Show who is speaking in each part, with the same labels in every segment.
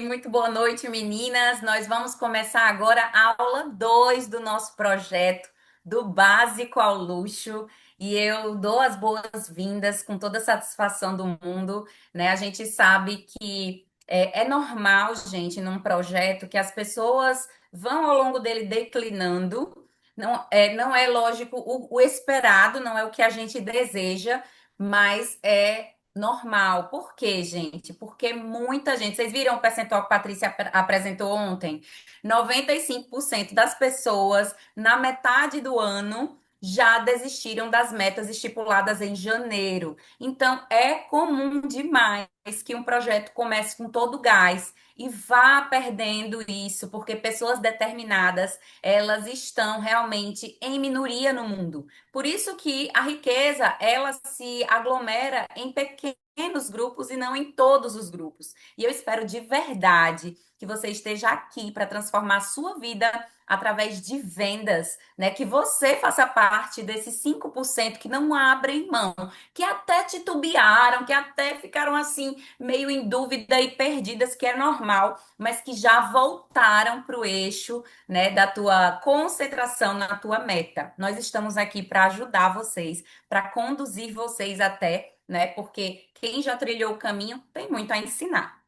Speaker 1: Muito boa noite, meninas. Nós vamos começar agora a aula 2 do nosso projeto do básico ao luxo. E eu dou as boas-vindas com toda a satisfação do mundo, né? A gente sabe que é normal, gente, num projeto que as pessoas vão ao longo dele declinando. Não é lógico, o esperado não é o que a gente deseja, mas é normal. Por quê, gente? Porque muita gente. Vocês viram o percentual que a Patrícia apresentou ontem? 95% das pessoas, na metade do ano, já desistiram das metas estipuladas em janeiro. Então, é comum demais que um projeto comece com todo o gás e vá perdendo isso, porque pessoas determinadas, elas estão realmente em minoria no mundo. Por isso que a riqueza, ela se aglomera em pequenos grupos e não em todos os grupos. E eu espero de verdade que você esteja aqui para transformar a sua vida através de vendas, né? Que você faça parte desses 5% que não abrem mão, que até titubearam, que até ficaram assim meio em dúvida e perdidas, que é normal, mas que já voltaram para o eixo, né, da tua concentração na tua meta. Nós estamos aqui para ajudar vocês, para conduzir vocês até, né, porque quem já trilhou o caminho tem muito a ensinar.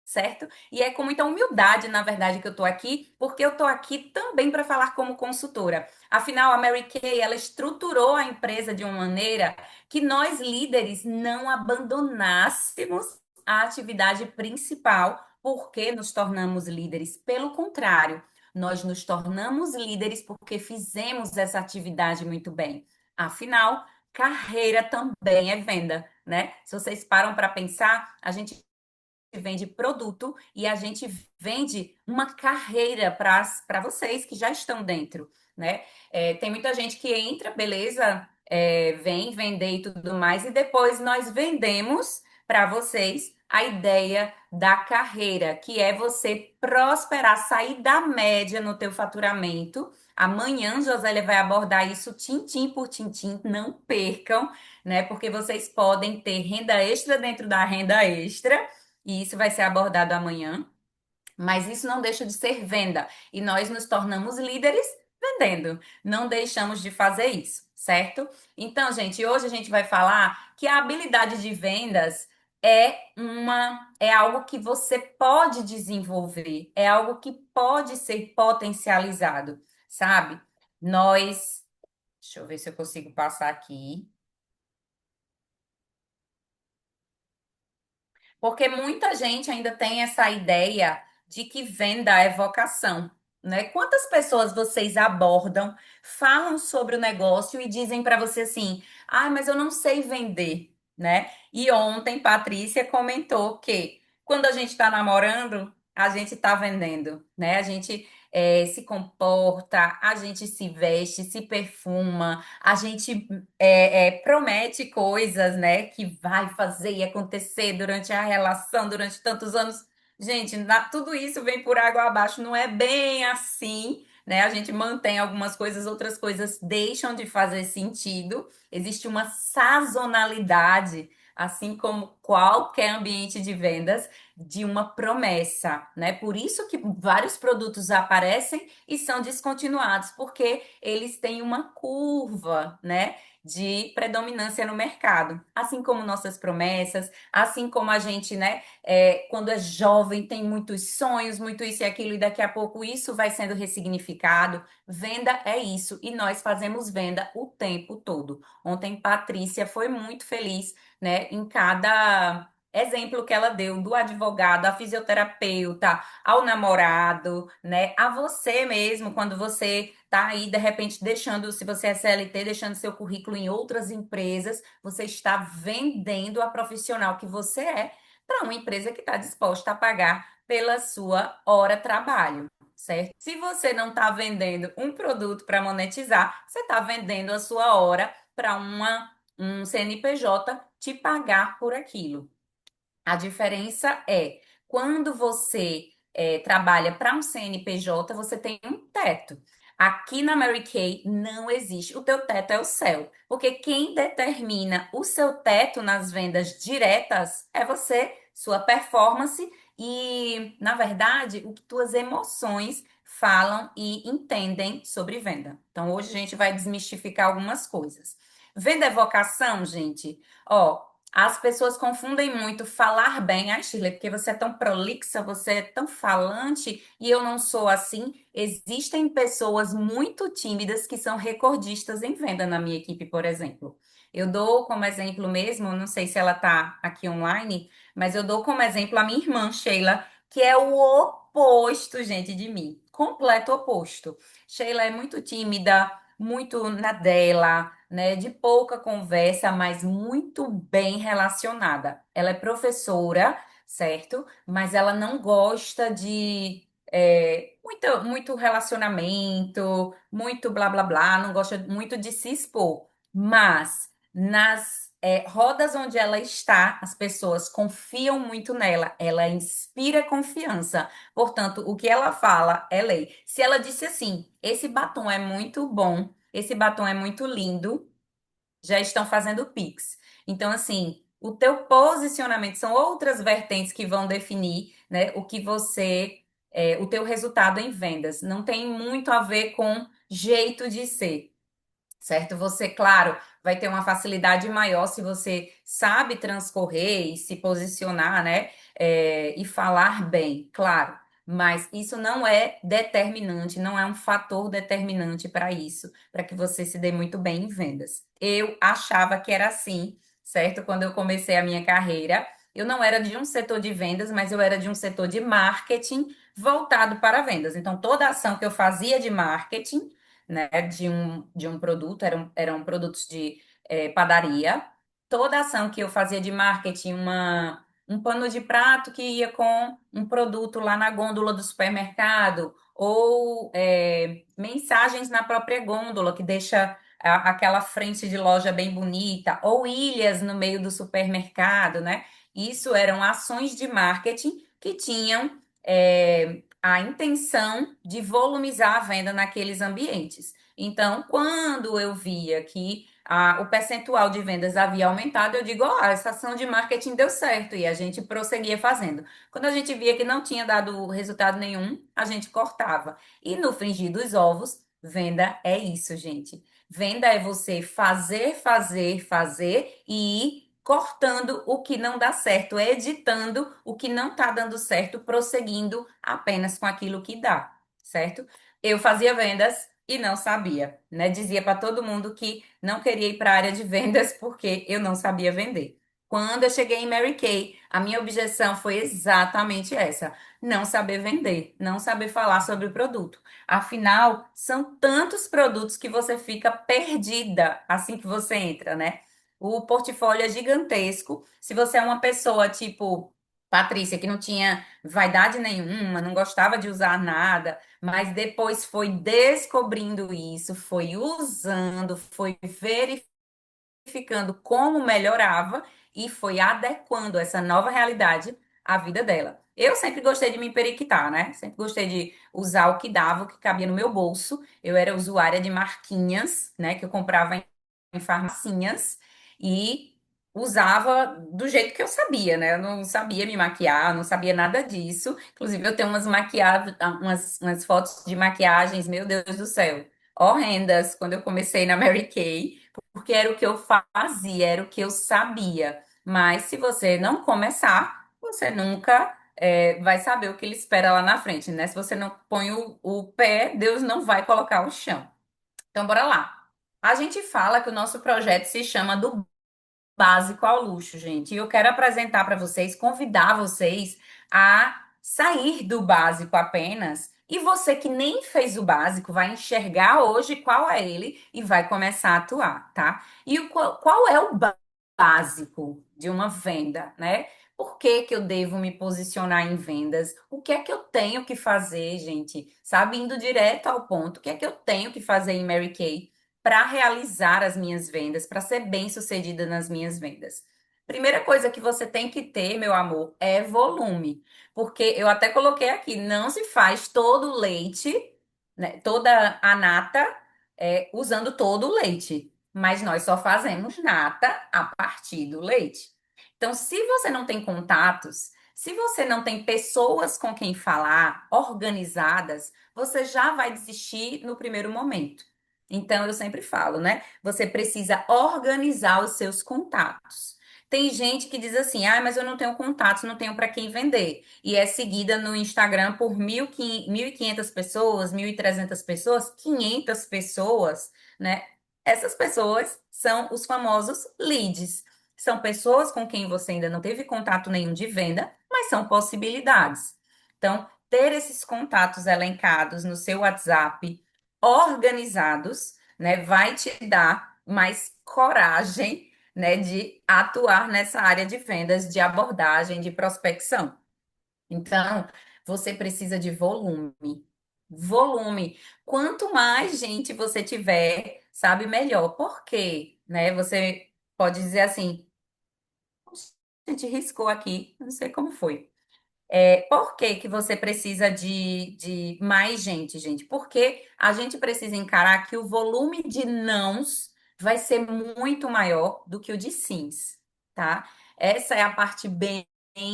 Speaker 1: Certo? E é com muita humildade, na verdade, que eu tô aqui, porque eu tô aqui também para falar como consultora. Afinal, a Mary Kay, ela estruturou a empresa de uma maneira que nós líderes não abandonássemos a atividade principal, porque nos tornamos líderes. Pelo contrário, nós nos tornamos líderes porque fizemos essa atividade muito bem. Afinal, carreira também é venda, né? Se vocês param para pensar, a gente vende produto e a gente vende uma carreira para vocês que já estão dentro, né? Tem muita gente que entra, beleza, vem vender e tudo mais, e depois nós vendemos para vocês a ideia da carreira, que é você prosperar, sair da média no teu faturamento. Amanhã, Josélia vai abordar isso tintim por tintim, não percam, né? Porque vocês podem ter renda extra dentro da renda extra e isso vai ser abordado amanhã, mas isso não deixa de ser venda e nós nos tornamos líderes vendendo. Não deixamos de fazer isso, certo? Então, gente, hoje a gente vai falar que a habilidade de vendas é algo que você pode desenvolver, é algo que pode ser potencializado, sabe? Nós, deixa eu ver se eu consigo passar aqui. Porque muita gente ainda tem essa ideia de que venda é vocação, né? Quantas pessoas vocês abordam, falam sobre o negócio e dizem para você assim: "Ah, mas eu não sei vender", né? E ontem Patrícia comentou que quando a gente está namorando, a gente está vendendo, né? A gente se comporta, a gente se veste, se perfuma, a gente promete coisas, né, que vai fazer e acontecer durante a relação, durante tantos anos. Gente, tudo isso vem por água abaixo, não é bem assim, né? A gente mantém algumas coisas, outras coisas deixam de fazer sentido. Existe uma sazonalidade, assim como qualquer ambiente de vendas, de uma promessa, né? Por isso que vários produtos aparecem e são descontinuados, porque eles têm uma curva, né, de predominância no mercado. Assim como nossas promessas, assim como a gente, né, quando é jovem, tem muitos sonhos, muito isso e aquilo, e daqui a pouco isso vai sendo ressignificado. Venda é isso, e nós fazemos venda o tempo todo. Ontem, Patrícia foi muito feliz, né, em cada exemplo que ela deu do advogado, a fisioterapeuta, ao namorado, né? A você mesmo, quando você tá aí de repente deixando, se você é CLT, deixando seu currículo em outras empresas, você está vendendo a profissional que você é para uma empresa que está disposta a pagar pela sua hora trabalho. Certo? Se você não está vendendo um produto para monetizar, você está vendendo a sua hora para um CNPJ te pagar por aquilo. A diferença é quando você trabalha para um CNPJ, você tem um teto. Aqui na Mary Kay não existe. O teu teto é o céu. Porque quem determina o seu teto nas vendas diretas é você, sua performance e, na verdade, o que tuas emoções falam e entendem sobre venda. Então, hoje a gente vai desmistificar algumas coisas. Venda é vocação, gente? Ó, as pessoas confundem muito falar bem. Ai, Shirley, porque você é tão prolixa, você é tão falante e eu não sou assim. Existem pessoas muito tímidas que são recordistas em venda na minha equipe, por exemplo. Eu dou como exemplo mesmo, não sei se ela tá aqui online, mas eu dou como exemplo a minha irmã, Sheila, que é o oposto, gente, de mim. Completo oposto. Sheila é muito tímida, muito na dela, né? De pouca conversa, mas muito bem relacionada. Ela é professora, certo? Mas ela não gosta de muito relacionamento, muito blá blá blá, não gosta muito de se expor. Mas nas rodas onde ela está, as pessoas confiam muito nela, ela inspira confiança. Portanto, o que ela fala é lei. Se ela disse assim: esse batom é muito bom, esse batom é muito lindo, já estão fazendo Pix. Então, assim, o teu posicionamento são outras vertentes que vão definir, né, o que o teu resultado em vendas. Não tem muito a ver com jeito de ser. Certo? Você, claro, vai ter uma facilidade maior se você sabe transcorrer e se posicionar, né? E falar bem, claro. Mas isso não é determinante, não é um fator determinante para isso, para que você se dê muito bem em vendas. Eu achava que era assim, certo? Quando eu comecei a minha carreira, eu não era de um setor de vendas, mas eu era de um setor de marketing voltado para vendas. Então, toda ação que eu fazia de marketing, né, de um produto, eram produtos de padaria. Toda ação que eu fazia de marketing, um pano de prato que ia com um produto lá na gôndola do supermercado, ou mensagens na própria gôndola que deixa aquela frente de loja bem bonita, ou ilhas no meio do supermercado, né? Isso eram ações de marketing que tinham a intenção de volumizar a venda naqueles ambientes. Então, quando eu via que o percentual de vendas havia aumentado, eu digo, ó, essa ação de marketing deu certo, e a gente prosseguia fazendo. Quando a gente via que não tinha dado resultado nenhum, a gente cortava. E no frigir dos ovos, venda é isso, gente. Venda é você fazer, fazer, fazer e ir cortando o que não dá certo, editando o que não está dando certo, prosseguindo apenas com aquilo que dá, certo? Eu fazia vendas e não sabia, né? Dizia para todo mundo que não queria ir para a área de vendas porque eu não sabia vender. Quando eu cheguei em Mary Kay, a minha objeção foi exatamente essa: não saber vender, não saber falar sobre o produto. Afinal, são tantos produtos que você fica perdida assim que você entra, né? O portfólio é gigantesco. Se você é uma pessoa tipo Patrícia, que não tinha vaidade nenhuma, não gostava de usar nada, mas depois foi descobrindo isso, foi usando, foi verificando como melhorava e foi adequando essa nova realidade à vida dela. Eu sempre gostei de me periquitar, né? Sempre gostei de usar o que dava, o que cabia no meu bolso. Eu era usuária de marquinhas, né? Que eu comprava em farmacinhas e usava do jeito que eu sabia, né? Eu não sabia me maquiar, não sabia nada disso. Inclusive, eu tenho umas fotos de maquiagens, meu Deus do céu, horrendas, quando eu comecei na Mary Kay, porque era o que eu fazia, era o que eu sabia. Mas se você não começar, você nunca vai saber o que ele espera lá na frente, né? Se você não põe o pé, Deus não vai colocar o chão. Então, bora lá. A gente fala que o nosso projeto se chama do básico ao luxo, gente. E eu quero apresentar para vocês, convidar vocês a sair do básico apenas. E você que nem fez o básico vai enxergar hoje qual é ele e vai começar a atuar, tá? E qual é o básico de uma venda, né? Por que que eu devo me posicionar em vendas? O que é que eu tenho que fazer, gente? Sabe, indo direto ao ponto, o que é que eu tenho que fazer em Mary Kay para realizar as minhas vendas, para ser bem-sucedida nas minhas vendas? Primeira coisa que você tem que ter, meu amor, é volume. Porque eu até coloquei aqui, não se faz todo o leite, né, toda a nata, usando todo o leite. Mas nós só fazemos nata a partir do leite. Então, se você não tem contatos, se você não tem pessoas com quem falar, organizadas, você já vai desistir no primeiro momento. Então, eu sempre falo, né? Você precisa organizar os seus contatos. Tem gente que diz assim: ah, mas eu não tenho contatos, não tenho para quem vender. E é seguida no Instagram por 1.500 pessoas, 1.300 pessoas, 500 pessoas, né? Essas pessoas são os famosos leads. São pessoas com quem você ainda não teve contato nenhum de venda, mas são possibilidades. Então, ter esses contatos elencados no seu WhatsApp, organizados, né, vai te dar mais coragem, né, de atuar nessa área de vendas, de abordagem, de prospecção. Então, você precisa de volume. Volume. Quanto mais gente você tiver, sabe, melhor. Por quê? Né? Você pode dizer assim, a gente riscou aqui, não sei como foi. Por que que você precisa de mais gente, gente? Porque a gente precisa encarar que o volume de nãos vai ser muito maior do que o de sims, tá? Essa é a parte bem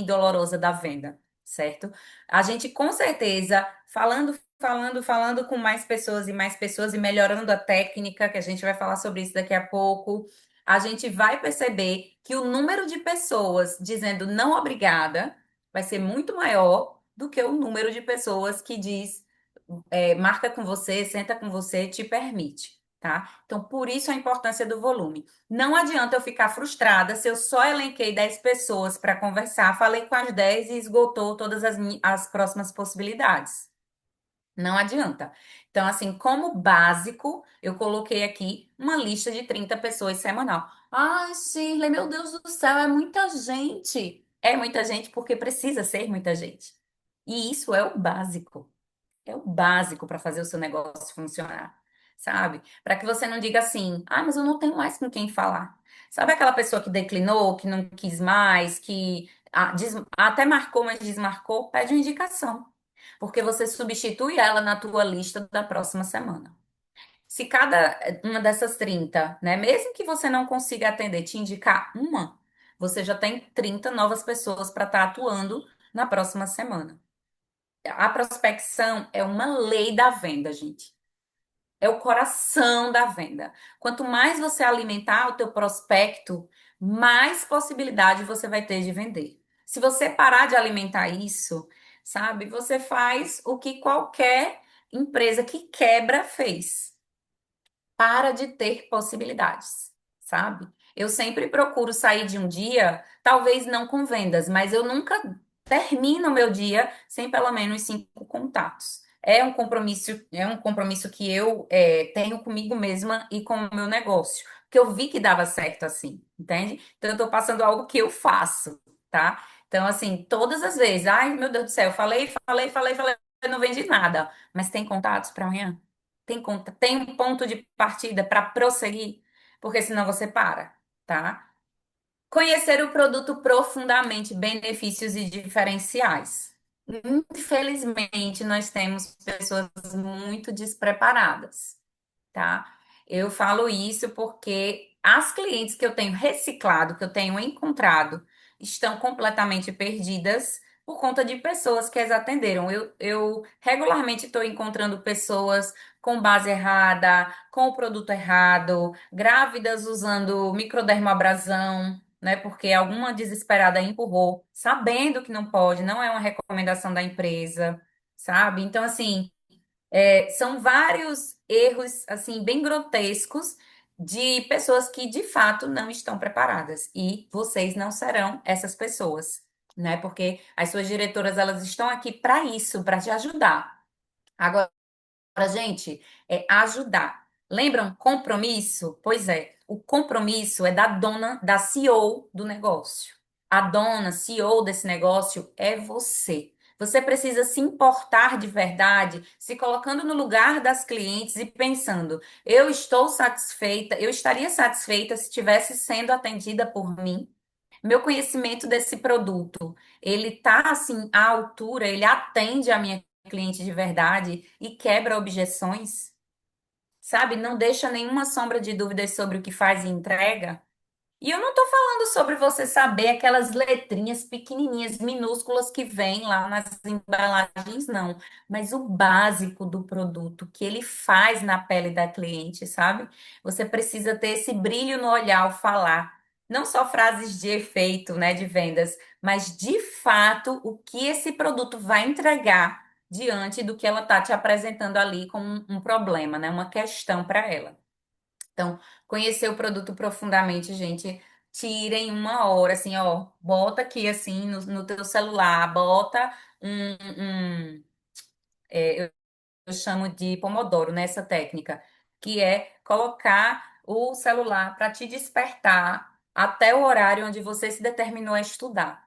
Speaker 1: dolorosa da venda, certo? A gente com certeza, falando com mais pessoas e melhorando a técnica, que a gente vai falar sobre isso daqui a pouco, a gente vai perceber que o número de pessoas dizendo não obrigada vai ser muito maior do que o número de pessoas que diz, marca com você, senta com você, te permite, tá? Então, por isso a importância do volume. Não adianta eu ficar frustrada se eu só elenquei 10 pessoas para conversar, falei com as 10 e esgotou todas as próximas possibilidades. Não adianta. Então, assim, como básico, eu coloquei aqui uma lista de 30 pessoas semanal. Ai, Shirley, meu Deus do céu, é muita gente. É muita gente porque precisa ser muita gente. E isso é o básico. É o básico para fazer o seu negócio funcionar, sabe? Para que você não diga assim: ah, mas eu não tenho mais com quem falar. Sabe aquela pessoa que declinou, que não quis mais, que até marcou, mas desmarcou? Pede uma indicação. Porque você substitui ela na tua lista da próxima semana. Se cada uma dessas 30, né, mesmo que você não consiga atender, te indicar uma, você já tem 30 novas pessoas para estar atuando na próxima semana. A prospecção é uma lei da venda, gente. É o coração da venda. Quanto mais você alimentar o teu prospecto, mais possibilidade você vai ter de vender. Se você parar de alimentar isso, sabe, você faz o que qualquer empresa que quebra fez. Para de ter possibilidades, sabe? Eu sempre procuro sair de um dia, talvez não com vendas, mas eu nunca termino o meu dia sem pelo menos 5 contatos. É um compromisso que eu tenho comigo mesma e com o meu negócio, porque eu vi que dava certo assim, entende? Então eu tô passando algo que eu faço, tá? Então, assim, todas as vezes, ai meu Deus do céu, falei, não vendi nada, mas tem contatos para amanhã? Tem um ponto de partida para prosseguir, porque senão você para, tá? Conhecer o produto profundamente, benefícios e diferenciais. Infelizmente, nós temos pessoas muito despreparadas, tá? Eu falo isso porque as clientes que eu tenho reciclado, que eu tenho encontrado, estão completamente perdidas por conta de pessoas que as atenderam. Eu regularmente estou encontrando pessoas com base errada, com o produto errado, grávidas usando microdermoabrasão, né? Porque alguma desesperada empurrou, sabendo que não pode, não é uma recomendação da empresa, sabe? Então, assim. São vários erros, assim, bem grotescos de pessoas que de fato não estão preparadas. E vocês não serão essas pessoas, né? Porque as suas diretoras, elas estão aqui para isso, para te ajudar. Agora, gente, é ajudar. Lembram compromisso? Pois é, o compromisso é da dona, da CEO do negócio. A dona, CEO desse negócio é você. Você precisa se importar de verdade, se colocando no lugar das clientes e pensando: eu estou satisfeita, eu estaria satisfeita se estivesse sendo atendida por mim. Meu conhecimento desse produto, ele tá assim à altura, ele atende a minha cliente de verdade e quebra objeções, sabe? Não deixa nenhuma sombra de dúvidas sobre o que faz e entrega. E eu não estou falando sobre você saber aquelas letrinhas pequenininhas, minúsculas que vêm lá nas embalagens, não. Mas o básico do produto, que ele faz na pele da cliente, sabe? Você precisa ter esse brilho no olhar ao falar. Não só frases de efeito, né, de vendas, mas de fato o que esse produto vai entregar diante do que ela está te apresentando ali como um problema, né? Uma questão para ela. Então, conhecer o produto profundamente, gente, tirem uma hora, assim, ó, bota aqui, assim, no teu celular, bota eu chamo de Pomodoro, nessa técnica, que é colocar o celular para te despertar até o horário onde você se determinou a estudar.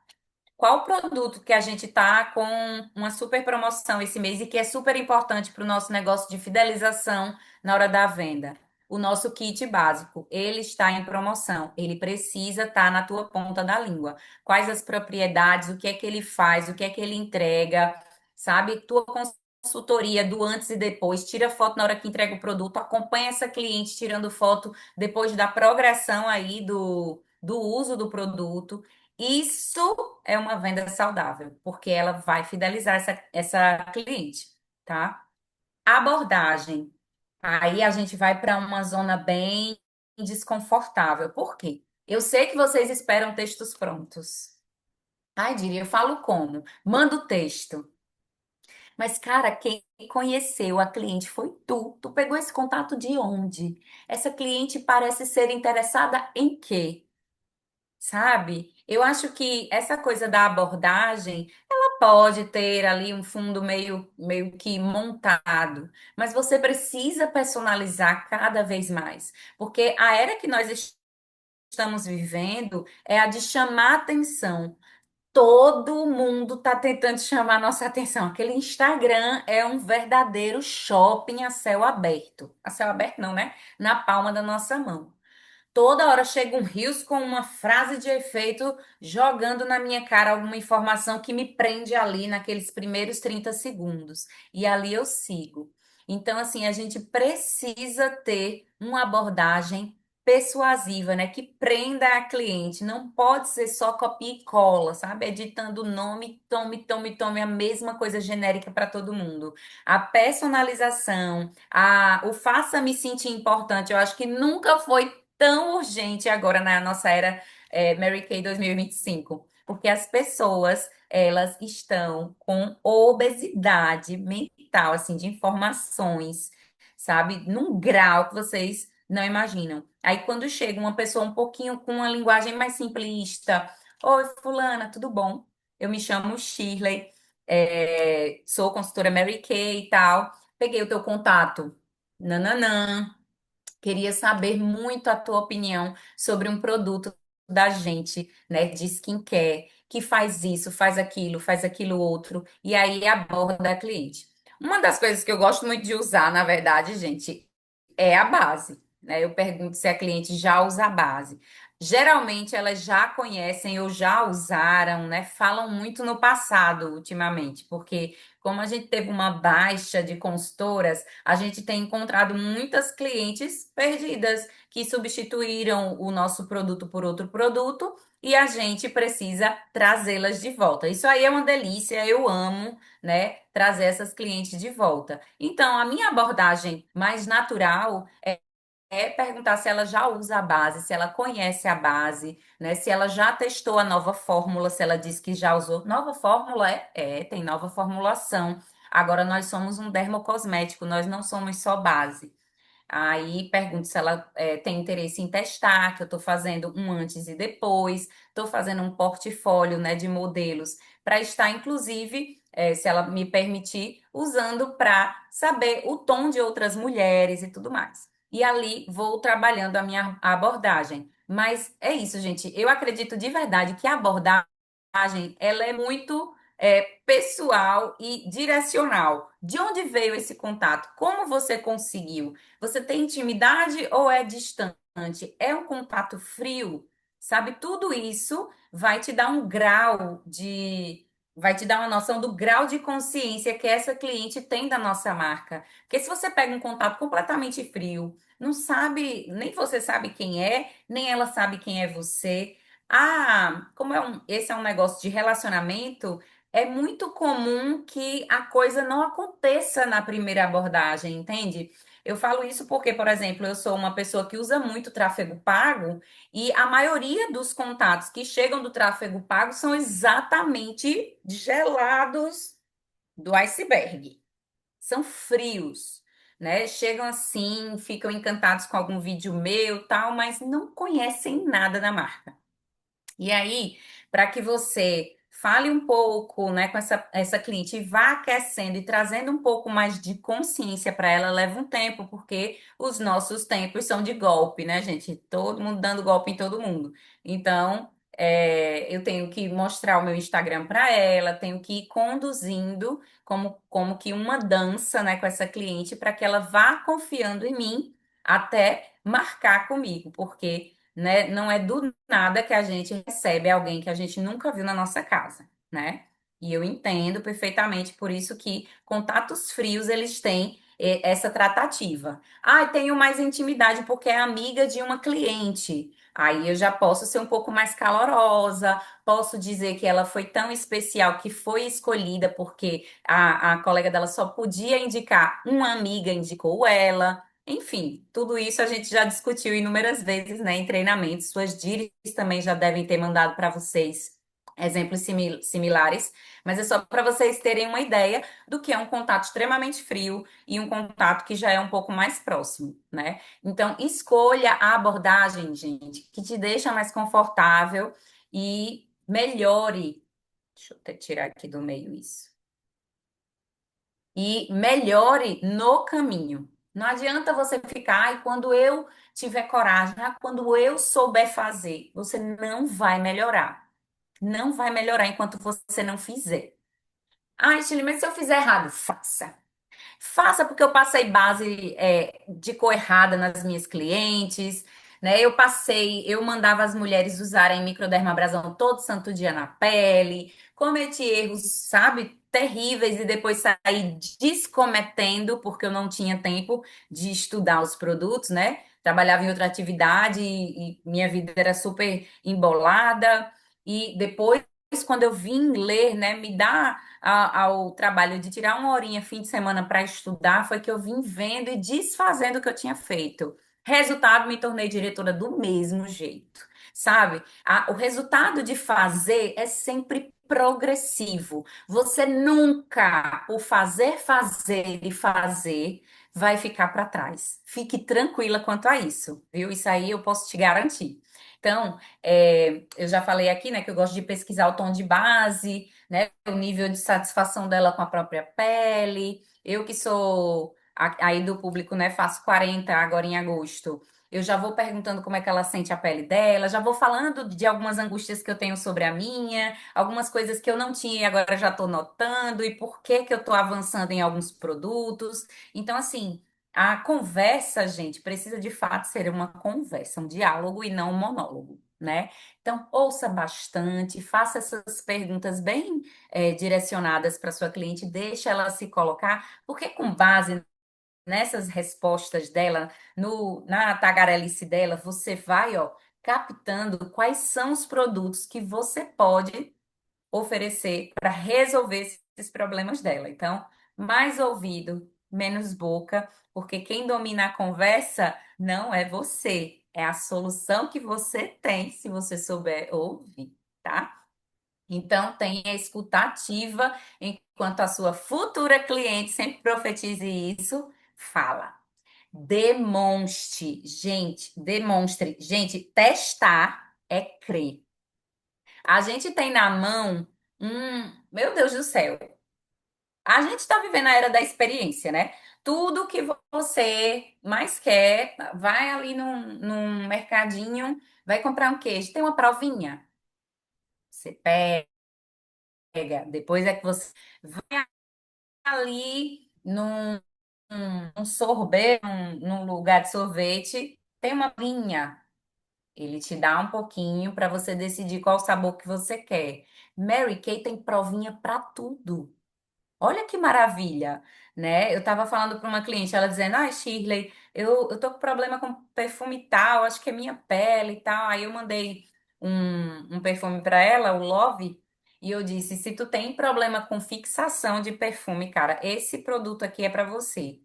Speaker 1: Qual produto que a gente tá com uma super promoção esse mês e que é super importante para o nosso negócio de fidelização na hora da venda? O nosso kit básico, ele está em promoção. Ele precisa estar na tua ponta da língua. Quais as propriedades, o que é que ele faz, o que é que ele entrega, sabe? Tua consultoria do antes e depois, tira foto na hora que entrega o produto, acompanha essa cliente tirando foto depois da progressão aí do uso do produto. Isso é uma venda saudável, porque ela vai fidelizar essa cliente, tá? Abordagem. Aí a gente vai para uma zona bem desconfortável. Por quê? Eu sei que vocês esperam textos prontos. Ai, diria, eu falo como? Manda o texto. Mas, cara, quem conheceu a cliente foi tu. Tu pegou esse contato de onde? Essa cliente parece ser interessada em quê? Sabe? Eu acho que essa coisa da abordagem, ela pode ter ali um fundo meio que montado, mas você precisa personalizar cada vez mais, porque a era que nós estamos vivendo é a de chamar atenção. Todo mundo está tentando chamar nossa atenção. Aquele Instagram é um verdadeiro shopping a céu aberto. A céu aberto não, né? Na palma da nossa mão. Toda hora chega um rios com uma frase de efeito jogando na minha cara alguma informação que me prende ali naqueles primeiros 30 segundos. E ali eu sigo. Então, assim, a gente precisa ter uma abordagem persuasiva, né? Que prenda a cliente. Não pode ser só copia e cola, sabe? Editando o nome, tome a mesma coisa genérica para todo mundo. A personalização, o faça-me sentir importante, eu acho que nunca foi tão urgente agora na nossa era Mary Kay 2025, porque as pessoas elas estão com obesidade mental, assim, de informações, sabe, num grau que vocês não imaginam. Aí quando chega uma pessoa um pouquinho com uma linguagem mais simplista, oi, fulana, tudo bom? Eu me chamo Shirley, sou consultora Mary Kay e tal. Peguei o teu contato. Nananã. Queria saber muito a tua opinião sobre um produto da gente, né, de skincare, que faz isso, faz aquilo outro, e aí aborda a cliente. Uma das coisas que eu gosto muito de usar, na verdade, gente, é a base, né? Eu pergunto se a cliente já usa a base. Geralmente elas já conhecem ou já usaram, né? Falam muito no passado, ultimamente, porque como a gente teve uma baixa de consultoras, a gente tem encontrado muitas clientes perdidas que substituíram o nosso produto por outro produto e a gente precisa trazê-las de volta. Isso aí é uma delícia, eu amo, né, trazer essas clientes de volta. Então, a minha abordagem mais natural é perguntar se ela já usa a base, se ela conhece a base, né? Se ela já testou a nova fórmula, se ela disse que já usou. Nova fórmula tem nova formulação. Agora nós somos um dermocosmético, nós não somos só base. Aí pergunto se ela tem interesse em testar, que eu estou fazendo um antes e depois, estou fazendo um portfólio, né, de modelos para estar, inclusive, se ela me permitir, usando para saber o tom de outras mulheres e tudo mais. E ali vou trabalhando a minha abordagem. Mas é isso, gente. Eu acredito de verdade que a abordagem ela é muito pessoal e direcional. De onde veio esse contato? Como você conseguiu? Você tem intimidade ou é distante? É um contato frio? Sabe? Tudo isso vai te dar um grau vai te dar uma noção do grau de consciência que essa cliente tem da nossa marca. Porque se você pega um contato completamente frio, não sabe, nem você sabe quem é, nem ela sabe quem é você. Ah, esse é um negócio de relacionamento, é muito comum que a coisa não aconteça na primeira abordagem, entende? Eu falo isso porque, por exemplo, eu sou uma pessoa que usa muito tráfego pago. E a maioria dos contatos que chegam do tráfego pago são exatamente gelados do iceberg. São frios, né? Chegam assim, ficam encantados com algum vídeo meu, tal, mas não conhecem nada da marca. E aí, para que você fale um pouco, né, com essa cliente e vá aquecendo e trazendo um pouco mais de consciência para ela, leva um tempo, porque os nossos tempos são de golpe, né, gente? Todo mundo dando golpe em todo mundo. Então, eu tenho que mostrar o meu Instagram para ela, tenho que ir conduzindo como que uma dança, né, com essa cliente para que ela vá confiando em mim até marcar comigo, porque né? Não é do nada que a gente recebe alguém que a gente nunca viu na nossa casa, né? E eu entendo perfeitamente por isso que contatos frios eles têm essa tratativa. Ah, tenho mais intimidade porque é amiga de uma cliente. Aí eu já posso ser um pouco mais calorosa, posso dizer que ela foi tão especial que foi escolhida porque a colega dela só podia indicar uma amiga, indicou ela. Enfim, tudo isso a gente já discutiu inúmeras vezes, né, em treinamentos. Suas díris também já devem ter mandado para vocês exemplos similares, mas é só para vocês terem uma ideia do que é um contato extremamente frio e um contato que já é um pouco mais próximo, né? Então, escolha a abordagem, gente, que te deixa mais confortável e melhore. Deixa eu até tirar aqui do meio isso e melhore no caminho. Não adianta você ficar, ai, quando eu tiver coragem, quando eu souber fazer, você não vai melhorar. Não vai melhorar enquanto você não fizer. Ai, Chile, mas se eu fizer errado, faça. Faça porque eu passei base de cor errada nas minhas clientes, né? Eu mandava as mulheres usarem microdermabrasão todo santo dia na pele, cometi erros, sabe, terríveis e depois saí descometendo porque eu não tinha tempo de estudar os produtos, né? Trabalhava em outra atividade e minha vida era super embolada e depois quando eu vim ler, né, me dá ao trabalho de tirar uma horinha fim de semana para estudar, foi que eu vim vendo e desfazendo o que eu tinha feito. Resultado, me tornei diretora do mesmo jeito, sabe? O resultado de fazer é sempre progressivo. Você nunca, por fazer e fazer, vai ficar para trás. Fique tranquila quanto a isso, viu? Isso aí eu posso te garantir. Então, eu já falei aqui, né, que eu gosto de pesquisar o tom de base, né? O nível de satisfação dela com a própria pele. Eu que sou aí do público, né? Faço 40 agora em agosto. Eu já vou perguntando como é que ela sente a pele dela, já vou falando de algumas angústias que eu tenho sobre a minha, algumas coisas que eu não tinha e agora já estou notando, e por que que eu estou avançando em alguns produtos. Então, assim, a conversa, gente, precisa de fato ser uma conversa, um diálogo e não um monólogo, né? Então, ouça bastante, faça essas perguntas bem direcionadas para sua cliente, deixa ela se colocar, porque com base nessas respostas dela, na tagarelice dela, você vai, ó, captando quais são os produtos que você pode oferecer para resolver esses problemas dela. Então, mais ouvido, menos boca, porque quem domina a conversa não é você, é a solução que você tem se você souber ouvir, tá? Então, tenha escuta ativa enquanto a sua futura cliente sempre profetize isso, fala. Demonstre, gente, demonstre. Gente, testar é crer. A gente tem na mão meu Deus do céu. A gente está vivendo a era da experiência, né? Tudo que você mais quer, vai ali num mercadinho, vai comprar um queijo, tem uma provinha. Você pega, depois é que você vai ali num sorvete, num lugar de sorvete, tem uma vinha. Ele te dá um pouquinho para você decidir qual sabor que você quer. Mary Kay tem provinha para tudo. Olha que maravilha, né? Eu tava falando para uma cliente, ela dizendo, Shirley, eu tô com problema com perfume tal, acho que é minha pele e tal. Aí eu mandei um perfume para ela, o Love, e eu disse, se tu tem problema com fixação de perfume, cara, esse produto aqui é para você.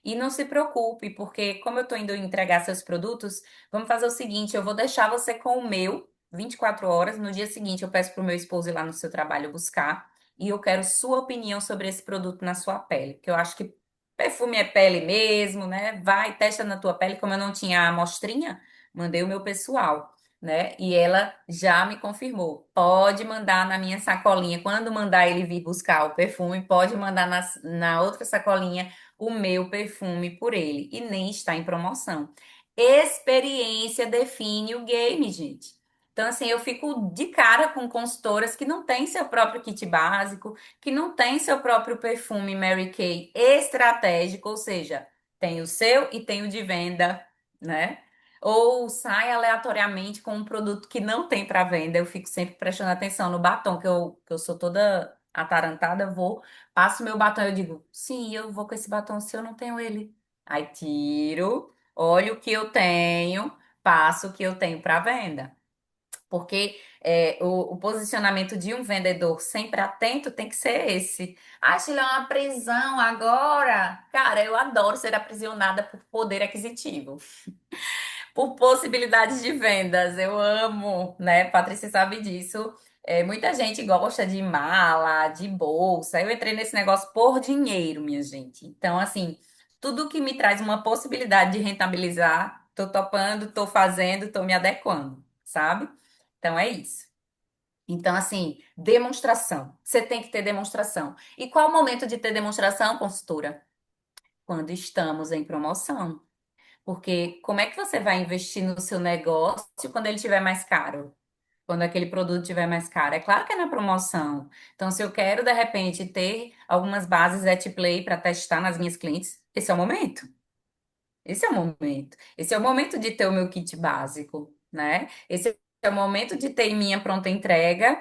Speaker 1: E não se preocupe, porque como eu tô indo entregar seus produtos, vamos fazer o seguinte, eu vou deixar você com o meu 24 horas, no dia seguinte eu peço pro meu esposo ir lá no seu trabalho buscar e eu quero sua opinião sobre esse produto na sua pele, que eu acho que perfume é pele mesmo, né? Vai, testa na tua pele, como eu não tinha a amostrinha, mandei o meu pessoal, né? E ela já me confirmou. Pode mandar na minha sacolinha, quando mandar ele vir buscar o perfume, pode mandar na outra sacolinha o meu perfume por ele, e nem está em promoção. Experiência define o game, gente. Então, assim, eu fico de cara com consultoras que não têm seu próprio kit básico, que não têm seu próprio perfume Mary Kay estratégico, ou seja, tem o seu e tem o de venda, né? Ou sai aleatoriamente com um produto que não tem para venda. Eu fico sempre prestando atenção no batom, que eu sou toda atarantada, eu vou, passo meu batom, eu digo, sim, eu vou com esse batom se eu não tenho ele. Aí tiro, olho o que eu tenho, passo o que eu tenho para venda. Porque o posicionamento de um vendedor sempre atento tem que ser esse. Ah, Sheila, é uma prisão agora. Cara, eu adoro ser aprisionada por poder aquisitivo, por possibilidades de vendas. Eu amo, né? Patrícia sabe disso. Muita gente gosta de mala, de bolsa. Eu entrei nesse negócio por dinheiro, minha gente. Então, assim, tudo que me traz uma possibilidade de rentabilizar, tô topando, tô fazendo, tô me adequando, sabe? Então é isso. Então, assim, demonstração. Você tem que ter demonstração. E qual o momento de ter demonstração, consultora? Quando estamos em promoção. Porque como é que você vai investir no seu negócio quando ele estiver mais caro? Quando aquele produto estiver mais caro? É claro que é na promoção. Então, se eu quero, de repente, ter algumas bases at play para testar nas minhas clientes, esse é o momento. Esse é o momento. Esse é o momento de ter o meu kit básico, né? Esse é o momento de ter em minha pronta entrega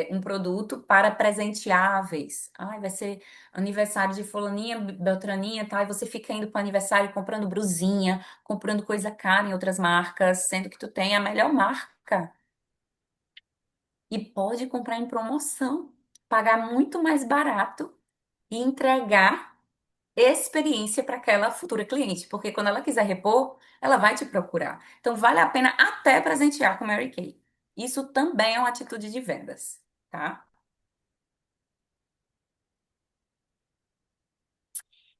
Speaker 1: um produto para presenteáveis. Ai, vai ser aniversário de fulaninha, beltraninha, tal, e você fica indo para aniversário comprando brusinha, comprando coisa cara em outras marcas, sendo que tu tem a melhor marca. E pode comprar em promoção, pagar muito mais barato e entregar experiência para aquela futura cliente, porque quando ela quiser repor, ela vai te procurar. Então, vale a pena até presentear com Mary Kay. Isso também é uma atitude de vendas, tá?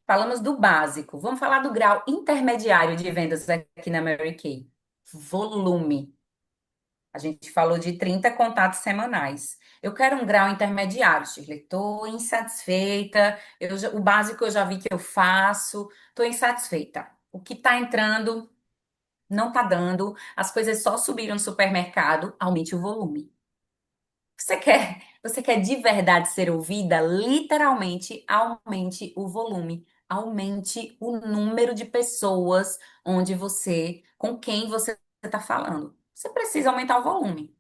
Speaker 1: Falamos do básico. Vamos falar do grau intermediário de vendas aqui na Mary Kay. Volume. A gente falou de 30 contatos semanais. Eu quero um grau intermediário, Shirley. Estou insatisfeita. O básico eu já vi que eu faço. Estou insatisfeita. O que está entrando não tá dando, as coisas só subiram no supermercado, aumente o volume. Você quer de verdade ser ouvida? Literalmente, aumente o volume, aumente o número de pessoas com quem você está falando. Você precisa aumentar o volume.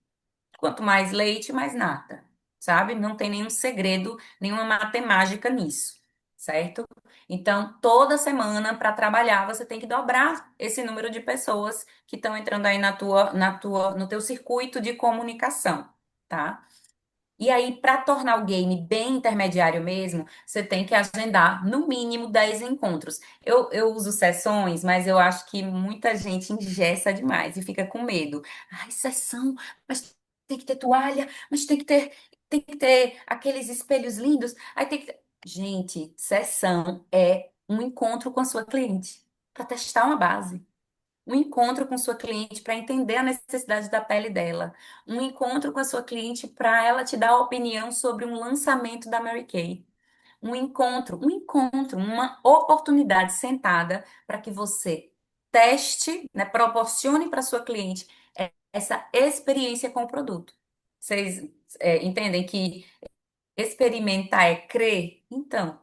Speaker 1: Quanto mais leite, mais nata, sabe? Não tem nenhum segredo, nenhuma matemática nisso, certo? Então, toda semana para trabalhar, você tem que dobrar esse número de pessoas que estão entrando aí no teu circuito de comunicação, tá? E aí, para tornar o game bem intermediário mesmo, você tem que agendar no mínimo 10 encontros. Eu uso sessões, mas eu acho que muita gente engessa demais e fica com medo. Ai, sessão, mas tem que ter toalha, mas tem que ter aqueles espelhos lindos. Aí tem que ter... Gente, sessão é um encontro com a sua cliente para testar uma base. Um encontro com sua cliente para entender a necessidade da pele dela. Um encontro com a sua cliente para ela te dar opinião sobre um lançamento da Mary Kay. Uma oportunidade sentada para que você teste, né, proporcione para sua cliente essa experiência com o produto. Vocês entendem que experimentar é crer? Então,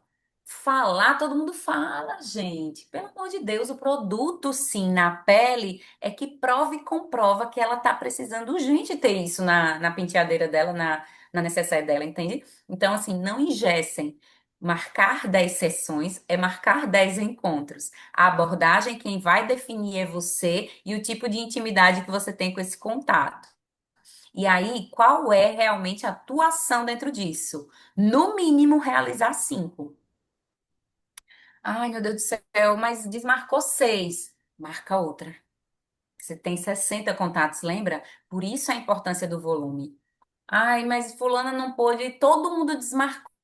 Speaker 1: Falar, todo mundo fala, gente. Pelo amor de Deus, o produto, sim, na pele é que prova e comprova que ela tá precisando urgente ter isso na penteadeira dela, na necessaire dela, entende? Então, assim, não engessem. Marcar 10 sessões é marcar 10 encontros. A abordagem, quem vai definir é você e o tipo de intimidade que você tem com esse contato. E aí, qual é realmente a tua ação dentro disso? No mínimo, realizar 5. Ai, meu Deus do céu, mas desmarcou 6. Marca outra. Você tem 60 contatos, lembra? Por isso a importância do volume. Ai, mas fulana não pôde, todo mundo desmarcou.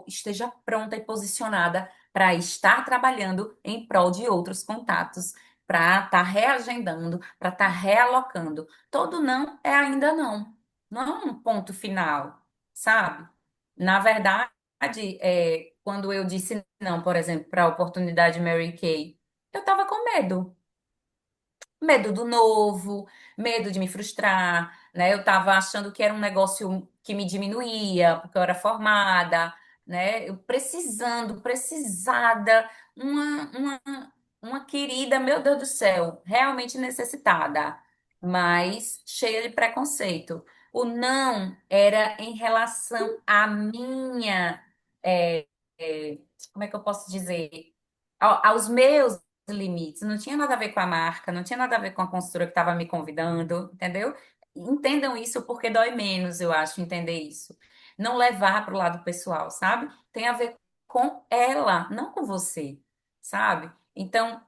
Speaker 1: Esteja pronta e posicionada para estar trabalhando em prol de outros contatos, para estar reagendando, para estar realocando. Todo não é ainda não. Não é um ponto final, sabe? Na verdade, quando eu disse não, por exemplo, para a oportunidade Mary Kay, eu estava com medo. Medo do novo, medo de me frustrar, né? Eu tava achando que era um negócio que me diminuía, porque eu era formada, né? Eu precisada, uma querida, meu Deus do céu, realmente necessitada, mas cheia de preconceito. O não era em relação à minha, é, é, como é que eu posso dizer? Aos meus limites. Não tinha nada a ver com a marca, não tinha nada a ver com a consultora que estava me convidando, entendeu? Entendam isso porque dói menos, eu acho, entender isso. Não levar para o lado pessoal, sabe? Tem a ver com ela, não com você, sabe? Então,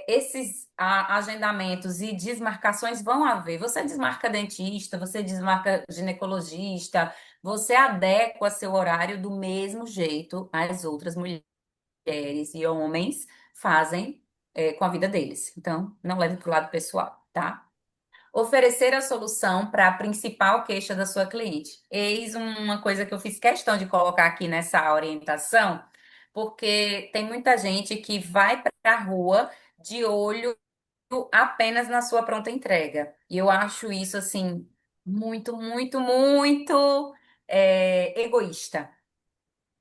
Speaker 1: esses agendamentos e desmarcações vão haver. Você desmarca dentista, você desmarca ginecologista, você adequa seu horário do mesmo jeito às outras mulheres e homens fazem com a vida deles. Então, não leve para o lado pessoal, tá? Oferecer a solução para a principal queixa da sua cliente. Eis uma coisa que eu fiz questão de colocar aqui nessa orientação, porque tem muita gente que vai para a rua de olho apenas na sua pronta entrega. E eu acho isso, assim, muito, muito, muito egoísta.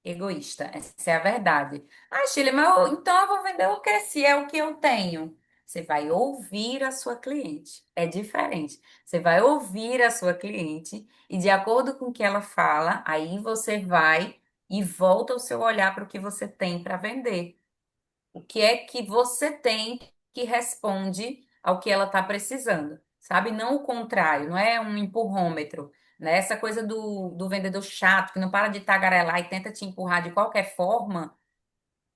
Speaker 1: Egoísta, essa é a verdade. Ah, Shirley, mas então eu vou vender o quê? Se é o que eu tenho. Você vai ouvir a sua cliente. É diferente. Você vai ouvir a sua cliente e, de acordo com o que ela fala, aí você vai e volta o seu olhar para o que você tem para vender. O que é que você tem que responde ao que ela está precisando, sabe? Não o contrário, não é um empurrômetro, né? Essa coisa do vendedor chato que não para de tagarelar e tenta te empurrar de qualquer forma,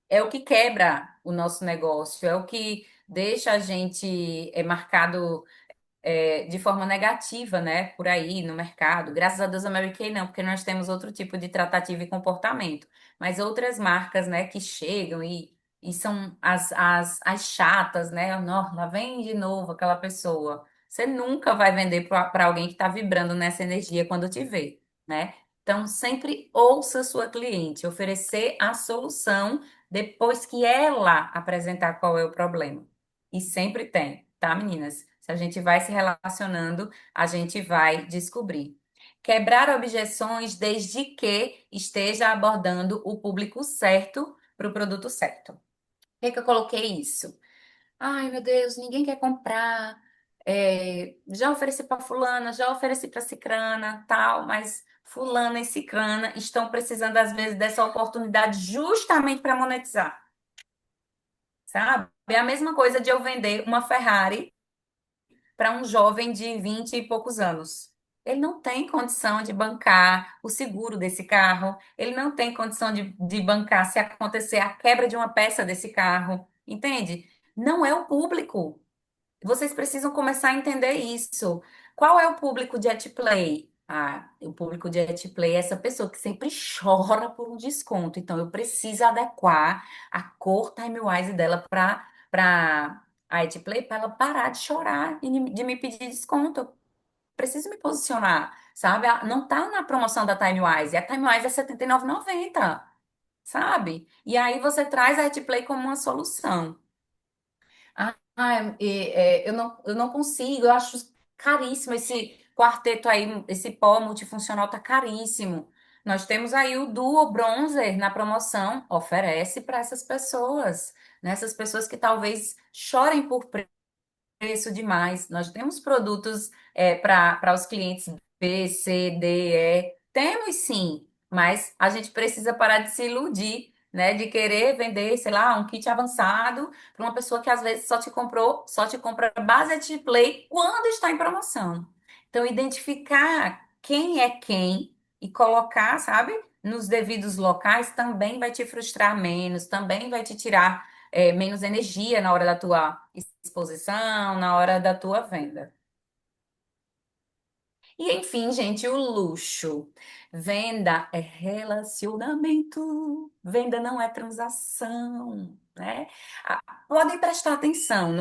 Speaker 1: é o que quebra o nosso negócio, é o que deixa a gente marcado de forma negativa, né, por aí no mercado. Graças a Deus a Mary Kay não, porque nós temos outro tipo de tratativa e comportamento. Mas outras marcas, né, que chegam e são as chatas, né? Não, lá vem de novo aquela pessoa. Você nunca vai vender para alguém que está vibrando nessa energia quando te vê, né? Então, sempre ouça a sua cliente, oferecer a solução depois que ela apresentar qual é o problema. E sempre tem, tá, meninas? Se a gente vai se relacionando, a gente vai descobrir. Quebrar objeções desde que esteja abordando o público certo para o produto certo. Por que que eu coloquei isso? Ai, meu Deus, ninguém quer comprar. Já ofereci para fulana, já ofereci para cicrana, tal, mas fulana e cicrana estão precisando, às vezes, dessa oportunidade justamente para monetizar, sabe? É a mesma coisa de eu vender uma Ferrari para um jovem de 20 e poucos anos. Ele não tem condição de bancar o seguro desse carro, ele não tem condição de bancar se acontecer a quebra de uma peça desse carro, entende? Não é o público. Vocês precisam começar a entender isso. Qual é o público de Play? Ah, o público de Play é essa pessoa que sempre chora por um desconto. Então, eu preciso adequar a cor time-wise dela para a Play para ela parar de chorar e de me pedir desconto. Eu preciso me posicionar, sabe? Não tá na promoção da timewise. A timewise é R$ 79,90, sabe? E aí você traz a Play como uma solução. Eu não consigo, eu acho caríssimo esse quarteto aí, esse pó multifuncional tá caríssimo. Nós temos aí o Duo Bronzer na promoção, oferece para essas pessoas, né? Essas pessoas que talvez chorem por preço demais. Nós temos produtos para os clientes B, C, D, E. Temos sim, mas a gente precisa parar de se iludir, né? De querer vender, sei lá, um kit avançado para uma pessoa que às vezes só te compra base de play quando está em promoção. Então, identificar quem é quem e colocar, sabe, nos devidos locais também vai te frustrar menos, também vai te tirar menos energia na hora da tua exposição, na hora da tua venda. E enfim, gente, o luxo. Venda é relacionamento, venda não é transação, né? Ah, podem prestar atenção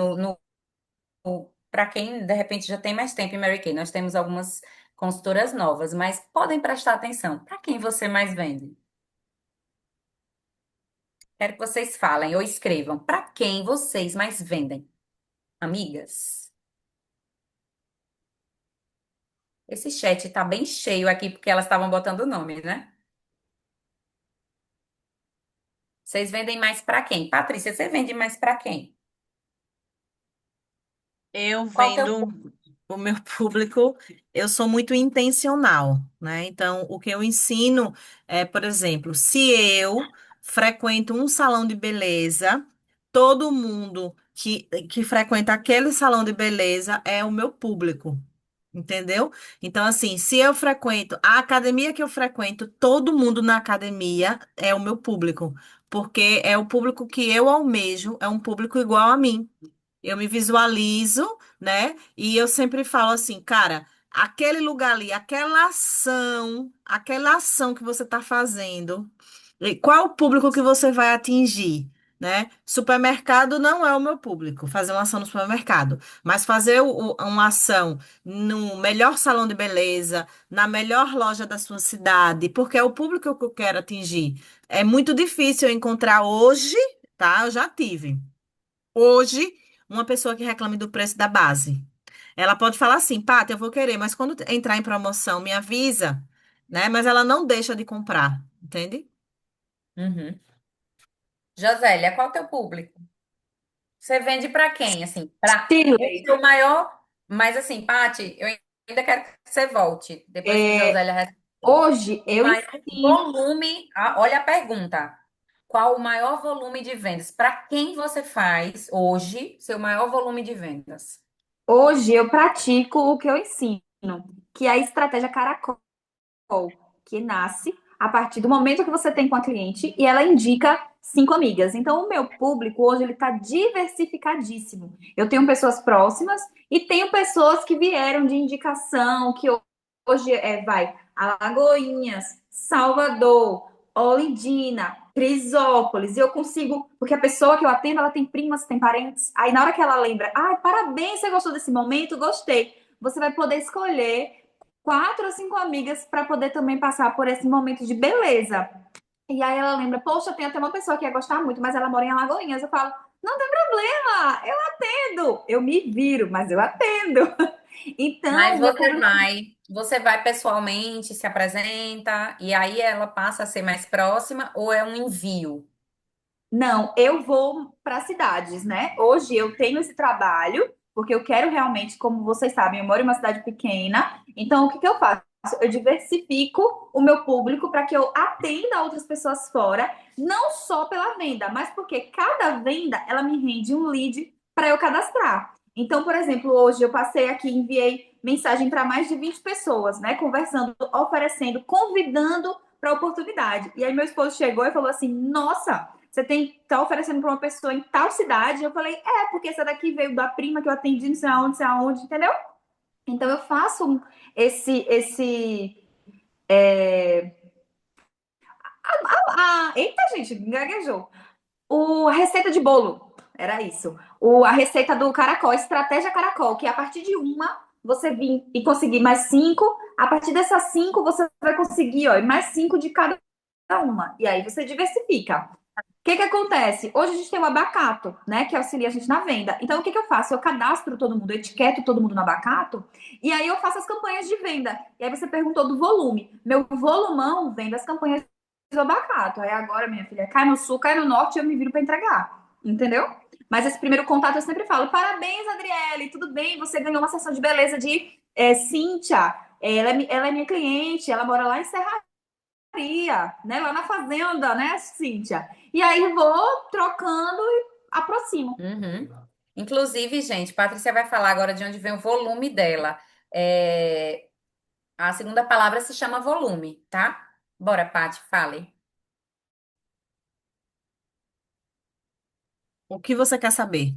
Speaker 1: para quem de repente já tem mais tempo em Mary Kay. Nós temos algumas consultoras novas, mas podem prestar atenção. Para quem você mais vende? Quero que vocês falem ou escrevam. Para quem vocês mais vendem? Amigas? Esse chat tá bem cheio aqui porque elas estavam botando o nome, né? Vocês vendem mais para quem? Patrícia, você vende mais para quem?
Speaker 2: Eu
Speaker 1: Qual o teu
Speaker 2: vendo
Speaker 1: público?
Speaker 2: o meu público, eu sou muito intencional, né? Então, o que eu ensino é, por exemplo, se eu frequento um salão de beleza, todo mundo que frequenta aquele salão de beleza é o meu público. Entendeu? Então, assim, se eu frequento a academia que eu frequento, todo mundo na academia é o meu público, porque é o público que eu almejo, é um público igual a mim. Eu me visualizo, né? E eu sempre falo assim, cara, aquele lugar ali, aquela ação que você está fazendo, e qual o público que você vai atingir, né? Supermercado não é o meu público, fazer uma ação no supermercado, mas fazer uma ação no melhor salão de beleza, na melhor loja da sua cidade, porque é o público que eu quero atingir. É muito difícil eu encontrar hoje, tá? Eu já tive. Hoje, uma pessoa que reclame do preço da base. Ela pode falar assim, Pata, eu vou querer, mas quando entrar em promoção, me avisa, né? Mas ela não deixa de comprar, entende?
Speaker 1: Uhum. Josélia, qual o teu público? Você vende para quem? Assim, para o
Speaker 3: Shirley,
Speaker 1: seu maior. Mas assim, Paty, eu ainda quero que você volte. Depois que
Speaker 3: é,
Speaker 1: Josélia responder.
Speaker 3: hoje
Speaker 1: O
Speaker 3: eu
Speaker 1: maior
Speaker 3: ensino.
Speaker 1: volume. Olha a pergunta. Qual o maior volume de vendas? Para quem você faz hoje seu maior volume de vendas?
Speaker 3: Hoje eu pratico o que eu ensino, que é a estratégia caracol, que nasce a partir do momento que você tem com a cliente e ela indica 5 amigas. Então, o meu público hoje ele está diversificadíssimo. Eu tenho pessoas próximas e tenho pessoas que vieram de indicação, que hoje vai Alagoinhas, Salvador, Olindina, Crisópolis, e eu consigo, porque a pessoa que eu atendo, ela tem primas, tem parentes. Aí na hora que ela lembra, ai, parabéns, você gostou desse momento? Gostei. Você vai poder escolher 4 ou 5 amigas para poder também passar por esse momento de beleza. E aí ela lembra, poxa, tem até uma pessoa que ia gostar muito, mas ela mora em Alagoinhas. Eu falo, não tem problema, eu atendo. Eu me viro, mas eu atendo. Então,
Speaker 1: Mas
Speaker 3: o meu público.
Speaker 1: você vai pessoalmente, se apresenta, e aí ela passa a ser mais próxima, ou é um envio?
Speaker 3: Não, eu vou para cidades, né? Hoje eu tenho esse trabalho, porque eu quero realmente, como vocês sabem, eu moro em uma cidade pequena. Então, o que que eu faço? Eu diversifico o meu público para que eu atenda outras pessoas fora, não só pela venda, mas porque cada venda ela me rende um lead para eu cadastrar. Então, por exemplo, hoje eu passei aqui, enviei mensagem para mais de 20 pessoas, né? Conversando, oferecendo, convidando para a oportunidade. E aí meu esposo chegou e falou assim: Nossa, você tá oferecendo para uma pessoa em tal cidade? Eu falei, porque essa daqui veio da prima que eu atendi, não sei aonde, entendeu? Então eu faço esse eita, gente, gaguejou. A receita de bolo, era isso. A receita do caracol, estratégia caracol, que a partir de uma você vir e conseguir mais 5, a partir dessas 5 você vai conseguir, ó, mais 5 de cada uma. E aí você diversifica. que acontece? Hoje a gente tem o abacato, né, que auxilia a gente na venda. Então, o que eu faço? Eu cadastro todo mundo, eu etiqueto todo mundo no abacato, e aí eu faço as campanhas de venda. E aí você perguntou do volume. Meu volumão vem das campanhas do abacato. Aí agora, minha filha, cai no sul, cai no norte, eu me viro para entregar. Entendeu? Mas esse primeiro contato eu sempre falo: parabéns, Adriele, tudo bem? Você ganhou uma sessão de beleza de Cíntia. Ela é minha cliente, ela mora lá em Serra, né? Lá na fazenda, né, Cíntia? E aí vou trocando e aproximo.
Speaker 1: Uhum. Inclusive, gente, Patrícia vai falar agora de onde vem o volume dela. É, a segunda palavra se chama volume, tá? Bora, Paty, fale.
Speaker 2: O que você quer saber?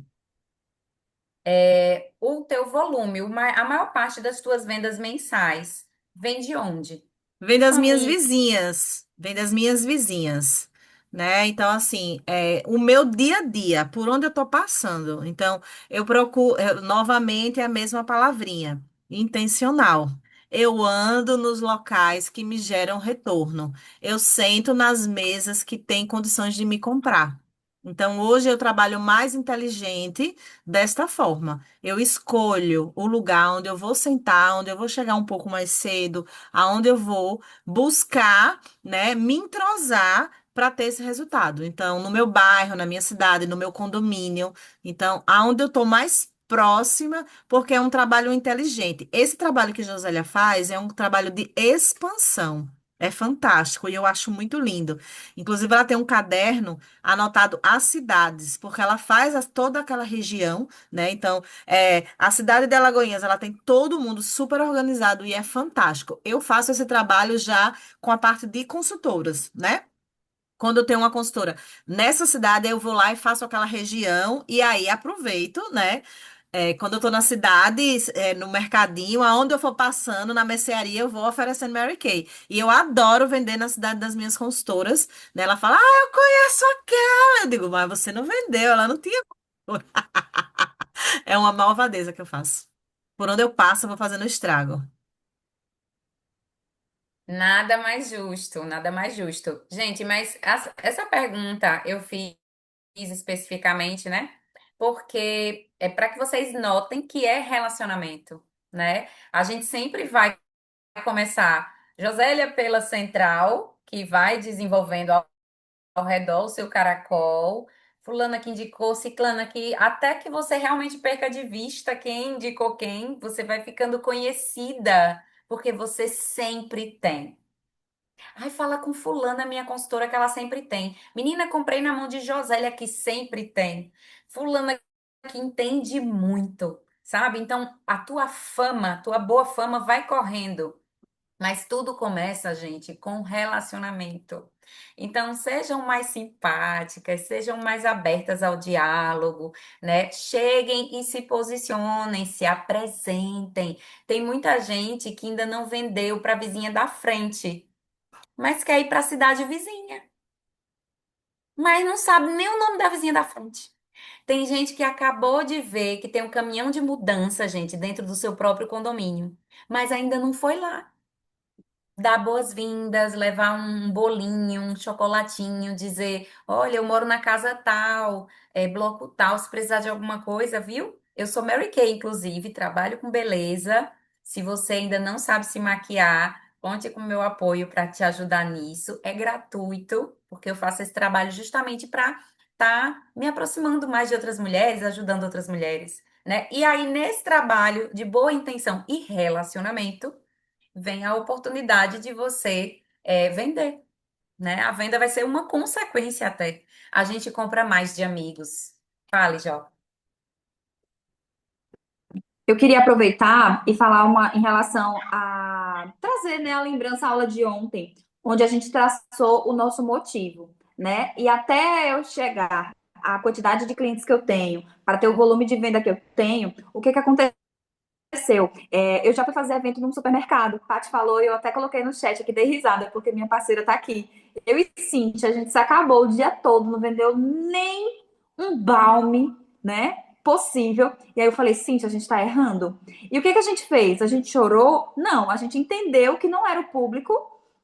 Speaker 1: O teu volume, a maior parte das tuas vendas mensais vem de onde?
Speaker 2: Vem das minhas
Speaker 1: Família.
Speaker 2: vizinhas, vem das minhas vizinhas, né? Então, assim, o meu dia a dia, por onde eu tô passando. Então, eu procuro, novamente, é a mesma palavrinha, intencional. Eu ando nos locais que me geram retorno. Eu sento nas mesas que têm condições de me comprar. Então, hoje eu trabalho mais inteligente desta forma. Eu escolho o lugar onde eu vou sentar, onde eu vou chegar um pouco mais cedo, aonde eu vou buscar, né, me entrosar para ter esse resultado. Então, no meu bairro, na minha cidade, no meu condomínio, então, aonde eu estou mais próxima, porque é um trabalho inteligente. Esse trabalho que Josélia faz é um trabalho de expansão. É fantástico e eu acho muito lindo. Inclusive, ela tem um caderno anotado as cidades, porque ela faz toda aquela região, né? Então, a cidade de Alagoinhas, ela tem todo mundo super organizado e é fantástico. Eu faço esse trabalho já com a parte de consultoras, né? Quando eu tenho uma consultora nessa cidade, eu vou lá e faço aquela região e aí aproveito, né? Quando eu tô na cidade, no mercadinho, aonde eu for passando, na mercearia, eu vou oferecendo Mary Kay. E eu adoro vender na cidade das minhas consultoras, né? Ela fala, eu conheço aquela. Eu digo, mas você não vendeu, ela não tinha. É uma malvadeza que eu faço. Por onde eu passo, eu vou fazendo estrago.
Speaker 1: Nada mais justo, nada mais justo. Gente, mas essa pergunta eu fiz especificamente, né? Porque é para que vocês notem que é relacionamento, né? A gente sempre vai começar, Josélia, pela central, que vai desenvolvendo ao redor o seu caracol. Fulana que indicou, ciclana que até que você realmente perca de vista quem indicou quem, você vai ficando conhecida, porque você sempre tem. Ai, fala com fulana, minha consultora, que ela sempre tem. Menina, comprei na mão de Josélia, que sempre tem. Fulana que entende muito, sabe? Então, a tua fama, tua boa fama vai correndo. Mas tudo começa, gente, com relacionamento. Então, sejam mais simpáticas, sejam mais abertas ao diálogo, né? Cheguem e se posicionem, se apresentem. Tem muita gente que ainda não vendeu para a vizinha da frente, mas quer ir para a cidade vizinha, mas não sabe nem o nome da vizinha da frente. Tem gente que acabou de ver que tem um caminhão de mudança, gente, dentro do seu próprio condomínio, mas ainda não foi lá. Dar boas-vindas, levar um bolinho, um chocolatinho, dizer: olha, eu moro na casa tal, bloco tal, se precisar de alguma coisa, viu? Eu sou Mary Kay, inclusive, trabalho com beleza. Se você ainda não sabe se maquiar, conte com o meu apoio para te ajudar nisso. É gratuito, porque eu faço esse trabalho justamente para estar me aproximando mais de outras mulheres, ajudando outras mulheres, né? E aí, nesse trabalho de boa intenção e relacionamento, vem a oportunidade de você vender, né? A venda vai ser uma consequência até. A gente compra mais de amigos. Fale, Jó.
Speaker 3: Eu queria aproveitar e falar em relação a trazer, né, a lembrança à aula de ontem, onde a gente traçou o nosso motivo, né? E até eu chegar à quantidade de clientes que eu tenho, para ter o volume de venda que eu tenho, o que que aconteceu? Eu já fui fazer evento num supermercado. Paty falou e eu até coloquei no chat aqui, dei risada, porque minha parceira tá aqui. Eu e Cintia, a gente se acabou o dia todo, não vendeu nem um balme, né? Possível. E aí eu falei, Cintia, a gente tá errando. E o que que a gente fez? A gente chorou? Não, a gente entendeu que não era o público,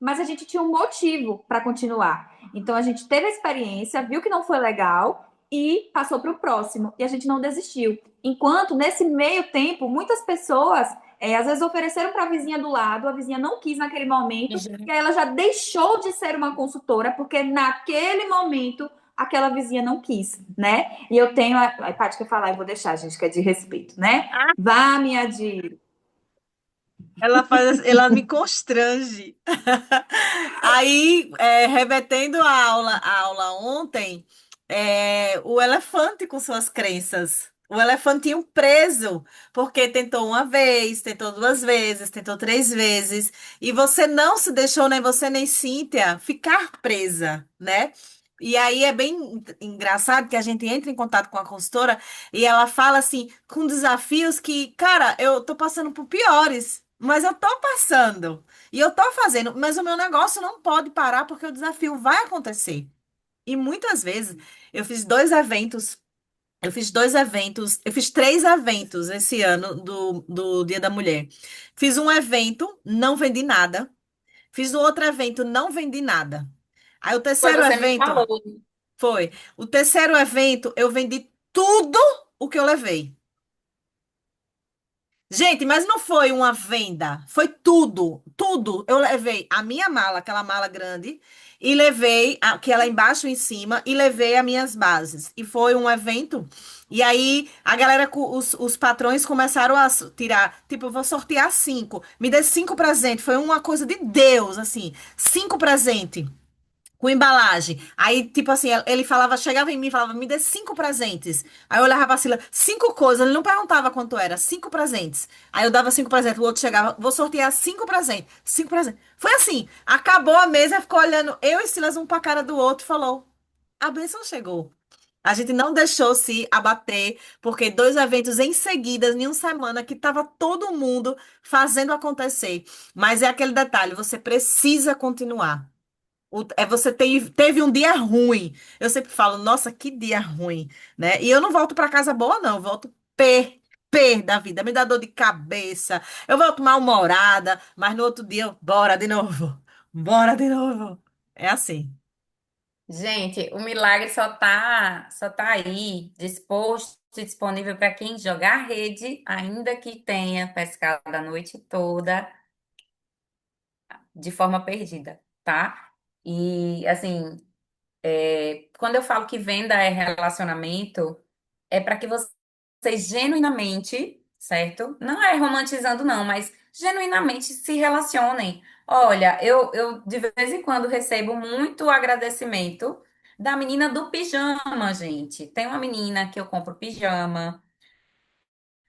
Speaker 3: mas a gente tinha um motivo para continuar. Então a gente teve a experiência, viu que não foi legal e passou para o próximo. E a gente não desistiu. Enquanto nesse meio tempo, muitas pessoas às vezes ofereceram para a vizinha do lado, a vizinha não quis naquele
Speaker 1: E
Speaker 3: momento,
Speaker 1: já-
Speaker 3: e aí ela já deixou de ser uma consultora, porque naquele momento aquela vizinha não quis, né? E eu tenho. A Paty quer falar, eu vou deixar, gente, que é de respeito, né? Vá, minha Di.
Speaker 2: Ela me constrange. Aí, remetendo a aula ontem, o elefante com suas crenças. O elefantinho preso, porque tentou uma vez, tentou duas vezes, tentou três vezes, e você não se deixou, nem você nem Cíntia, ficar presa, né? E aí é bem engraçado que a gente entra em contato com a consultora e ela fala assim, com desafios que, cara, eu tô passando por piores, mas eu tô passando. E eu tô fazendo, mas o meu negócio não pode parar porque o desafio vai acontecer. E muitas vezes eu fiz três eventos esse ano do Dia da Mulher. Fiz um evento, não vendi nada. Fiz o outro evento, não vendi nada. Aí o
Speaker 1: Foi,
Speaker 2: terceiro
Speaker 1: você me
Speaker 2: evento
Speaker 1: falou.
Speaker 2: foi. O terceiro evento, eu vendi tudo o que eu levei. Gente, mas não foi uma venda, foi tudo, tudo. Eu levei a minha mala, aquela mala grande, e levei aquela embaixo e em cima, e levei as minhas bases. E foi um evento. E aí a galera, os patrões começaram a tirar, tipo, eu vou sortear cinco. Me dê cinco presentes. Foi uma coisa de Deus, assim, cinco presentes com embalagem. Aí, tipo assim, ele falava, chegava em mim e falava, me dê cinco presentes. Aí eu olhava pra Sila, cinco coisas. Ele não perguntava quanto era, cinco presentes. Aí eu dava cinco presentes, o outro chegava, vou sortear cinco presentes. Cinco presentes. Foi assim, acabou a mesa, ficou olhando eu e Silas um pra cara do outro e falou, a bênção chegou. A gente não deixou se abater, porque dois eventos em seguida, em uma semana, que tava todo mundo fazendo acontecer. Mas é aquele detalhe, você precisa continuar. Você teve um dia ruim. Eu sempre falo, nossa, que dia ruim, né? E eu não volto para casa boa, não. Eu volto pé da vida. Me dá dor de cabeça. Eu volto mal-humorada, mas no outro dia, bora de novo. Bora de novo. É assim.
Speaker 1: Gente, o milagre só tá aí, disposto e disponível para quem jogar rede, ainda que tenha pescado a noite toda de forma perdida, tá? E assim, quando eu falo que venda é relacionamento, é para que vocês genuinamente, certo? Não é romantizando, não, mas genuinamente se relacionem. Olha, eu de vez em quando recebo muito agradecimento da menina do pijama, gente. Tem uma menina que eu compro pijama,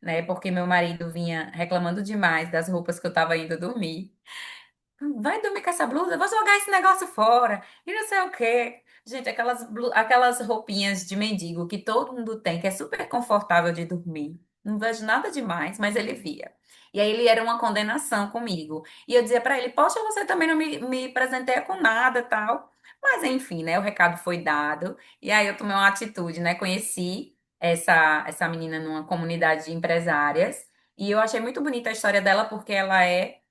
Speaker 1: né? Porque meu marido vinha reclamando demais das roupas que eu tava indo dormir. Vai dormir com essa blusa? Vou jogar esse negócio fora. E não sei o quê. Gente, aquelas roupinhas de mendigo que todo mundo tem, que é super confortável de dormir. Não vejo nada demais, mas ele via. E aí ele era uma condenação comigo. E eu dizia pra ele, poxa, você também não me presenteia com nada, tal. Mas enfim, né? O recado foi dado. E aí eu tomei uma atitude, né? Conheci essa menina numa comunidade de empresárias. E eu achei muito bonita a história dela, porque ela é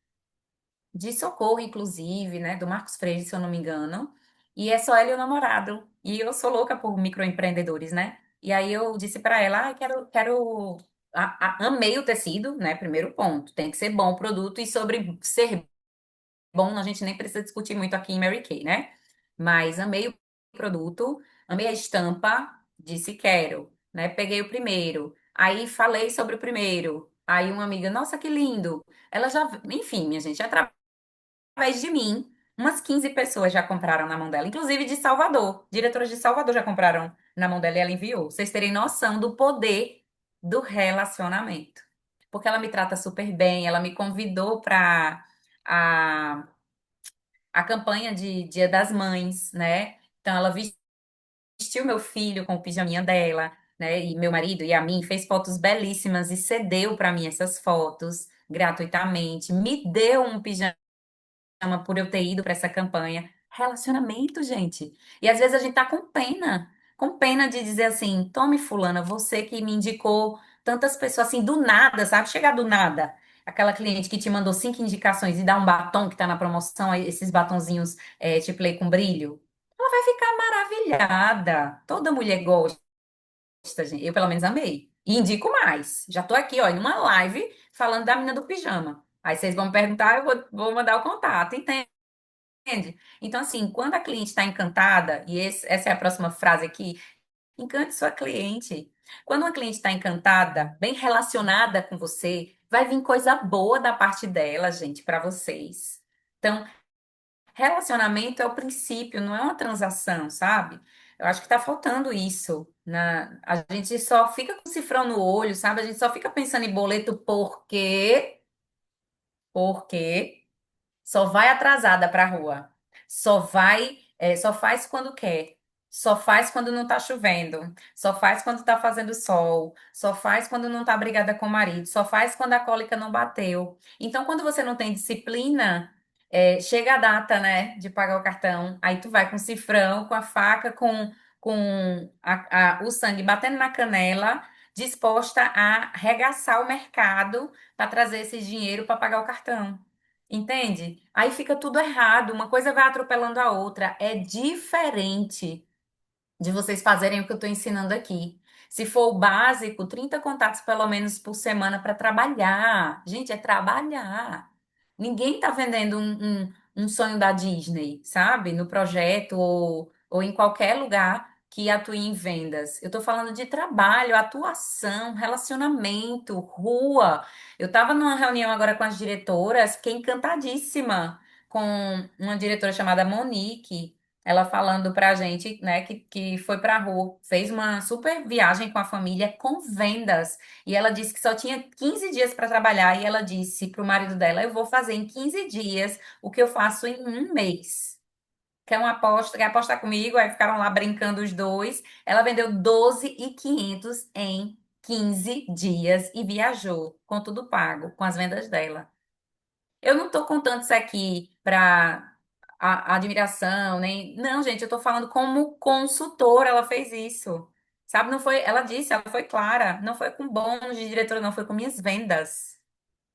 Speaker 1: de Socorro, inclusive, né? Do Marcos Freire, se eu não me engano. E é só ela e o namorado. E eu sou louca por microempreendedores, né? E aí eu disse pra ela, quero. Amei o tecido, né? Primeiro ponto. Tem que ser bom o produto. E sobre ser bom, a gente nem precisa discutir muito aqui em Mary Kay, né? Mas amei o produto, amei a estampa, disse quero, né? Peguei o primeiro. Aí falei sobre o primeiro. Aí uma amiga, nossa, que lindo. Ela já, enfim, minha gente, através de mim, umas 15 pessoas já compraram na mão dela, inclusive de Salvador. Diretoras de Salvador já compraram na mão dela e ela enviou. Vocês terem noção do poder do relacionamento. Porque ela me trata super bem, ela me convidou para a, a campanha de Dia das Mães, né? Então ela vestiu meu filho com o pijaminha dela, né? E meu marido e a mim fez fotos belíssimas e cedeu para mim essas fotos gratuitamente. Me deu um pijama por eu ter ido para essa campanha. Relacionamento, gente. E às vezes a gente tá com pena de dizer assim: tome, fulana, você que me indicou tantas pessoas assim, do nada, sabe? Chegar do nada. Aquela cliente que te mandou 5 indicações e dá um batom que tá na promoção, aí esses batonzinhos tipo lei com brilho. vai ficar maravilhada. Toda mulher gosta, gente. Eu, pelo menos, amei. E indico mais. Já tô aqui, ó, em uma live falando da menina do pijama. Aí vocês vão me perguntar, vou mandar o contato, entende? Então, assim, quando a cliente está encantada, e essa é a próxima frase aqui, encante sua cliente. Quando uma cliente está encantada, bem relacionada com você, vai vir coisa boa da parte dela, gente, para vocês. Então, relacionamento é o princípio, não é uma transação, sabe? Eu acho que tá faltando isso. A gente só fica com cifrão no olho, sabe? A gente só fica pensando em boleto porque só vai atrasada pra rua. Só faz quando quer. Só faz quando não tá chovendo. Só faz quando tá fazendo sol. Só faz quando não tá brigada com o marido. Só faz quando a cólica não bateu. Então, quando você não tem disciplina, chega a data, né, de pagar o cartão. Aí tu vai com o cifrão, com a faca, com o sangue batendo na canela, disposta a regaçar o mercado para trazer esse dinheiro para pagar o cartão. Entende? Aí fica tudo errado, uma coisa vai atropelando a outra. É diferente de vocês fazerem o que eu estou ensinando aqui. Se for o básico, 30 contatos pelo menos por semana para trabalhar. Gente, é trabalhar. Ninguém está vendendo um sonho da Disney, sabe? No projeto ou em qualquer lugar que atue em vendas. Eu estou falando de trabalho, atuação, relacionamento, rua. Eu estava numa reunião agora com as diretoras, fiquei encantadíssima com uma diretora chamada Monique. Ela falando pra gente, né, que foi pra rua, fez uma super viagem com a família com vendas. E ela disse que só tinha 15 dias para trabalhar. E ela disse pro marido dela: Eu vou fazer em 15 dias o que eu faço em um mês. Quer uma aposta? Quer apostar comigo? Aí ficaram lá brincando os dois. Ela vendeu 12.500 em 15 dias e viajou com tudo pago, com as vendas dela. Eu não estou contando isso aqui para admiração, nem. Não, gente, eu estou falando como consultora, ela fez isso. Sabe, não foi. Ela disse, ela foi clara. Não foi com bônus de diretora, não, foi com minhas vendas.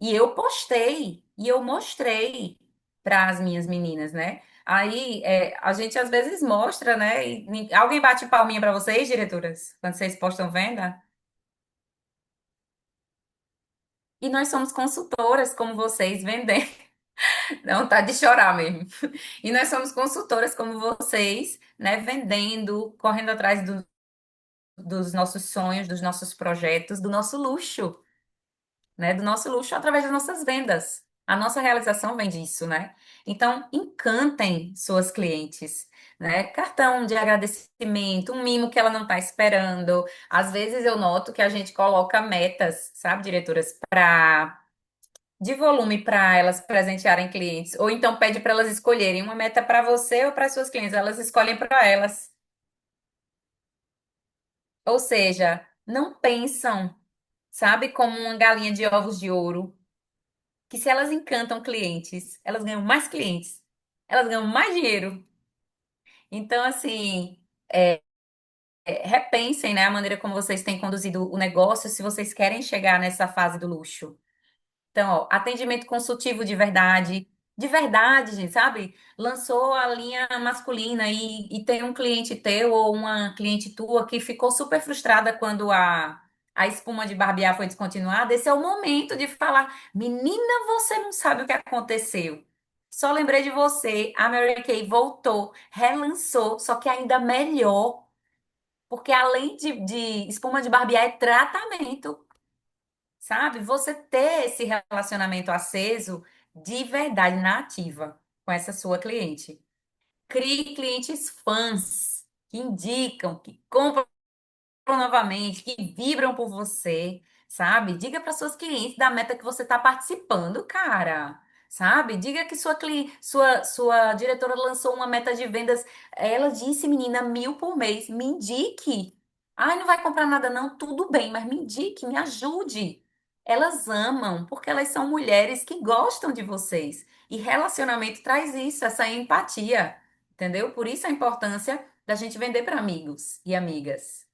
Speaker 1: E eu postei, e eu mostrei para as minhas meninas, né? Aí a gente às vezes mostra, né? Alguém bate palminha para vocês, diretoras, quando vocês postam venda? E nós somos consultoras como vocês, vendendo. Não, tá de chorar mesmo. E nós somos consultoras como vocês, né, vendendo, correndo atrás dos nossos sonhos, dos nossos projetos, do nosso luxo, né, do nosso luxo através das nossas vendas. A nossa realização vem disso, né? Então, encantem suas clientes, né? Cartão de agradecimento, um mimo que ela não está esperando. Às vezes eu noto que a gente coloca metas, sabe, diretoras, para de volume para elas presentearem clientes, ou então pede para elas escolherem uma meta para você ou para suas clientes, elas escolhem para elas. Ou seja, não pensam, sabe, como uma galinha de ovos de ouro, que se elas encantam clientes, elas ganham mais clientes, elas ganham mais dinheiro. Então, assim, repensem, né, a maneira como vocês têm conduzido o negócio, se vocês querem chegar nessa fase do luxo. Então, ó, atendimento consultivo de verdade, gente, sabe? Lançou a linha masculina e tem um cliente teu ou uma cliente tua que ficou super frustrada quando a espuma de barbear foi descontinuada. Esse é o momento de falar: Menina, você não sabe o que aconteceu. Só lembrei de você, a Mary Kay voltou, relançou, só que ainda melhor, porque além de espuma de barbear é tratamento. Sabe? Você ter esse relacionamento aceso de verdade na ativa com essa sua cliente. Crie clientes fãs que indicam, que compram novamente, que vibram por você, sabe? Diga para suas clientes da meta que você está participando, cara. Sabe? Diga que sua diretora lançou uma meta de vendas. Ela disse, menina, 1.000 por mês. Me indique. Ai, não vai comprar nada, não. Tudo bem, mas me indique, me ajude. Elas amam, porque elas são mulheres que gostam de vocês. E relacionamento traz isso, essa empatia. Entendeu? Por isso a importância da gente vender para amigos e amigas.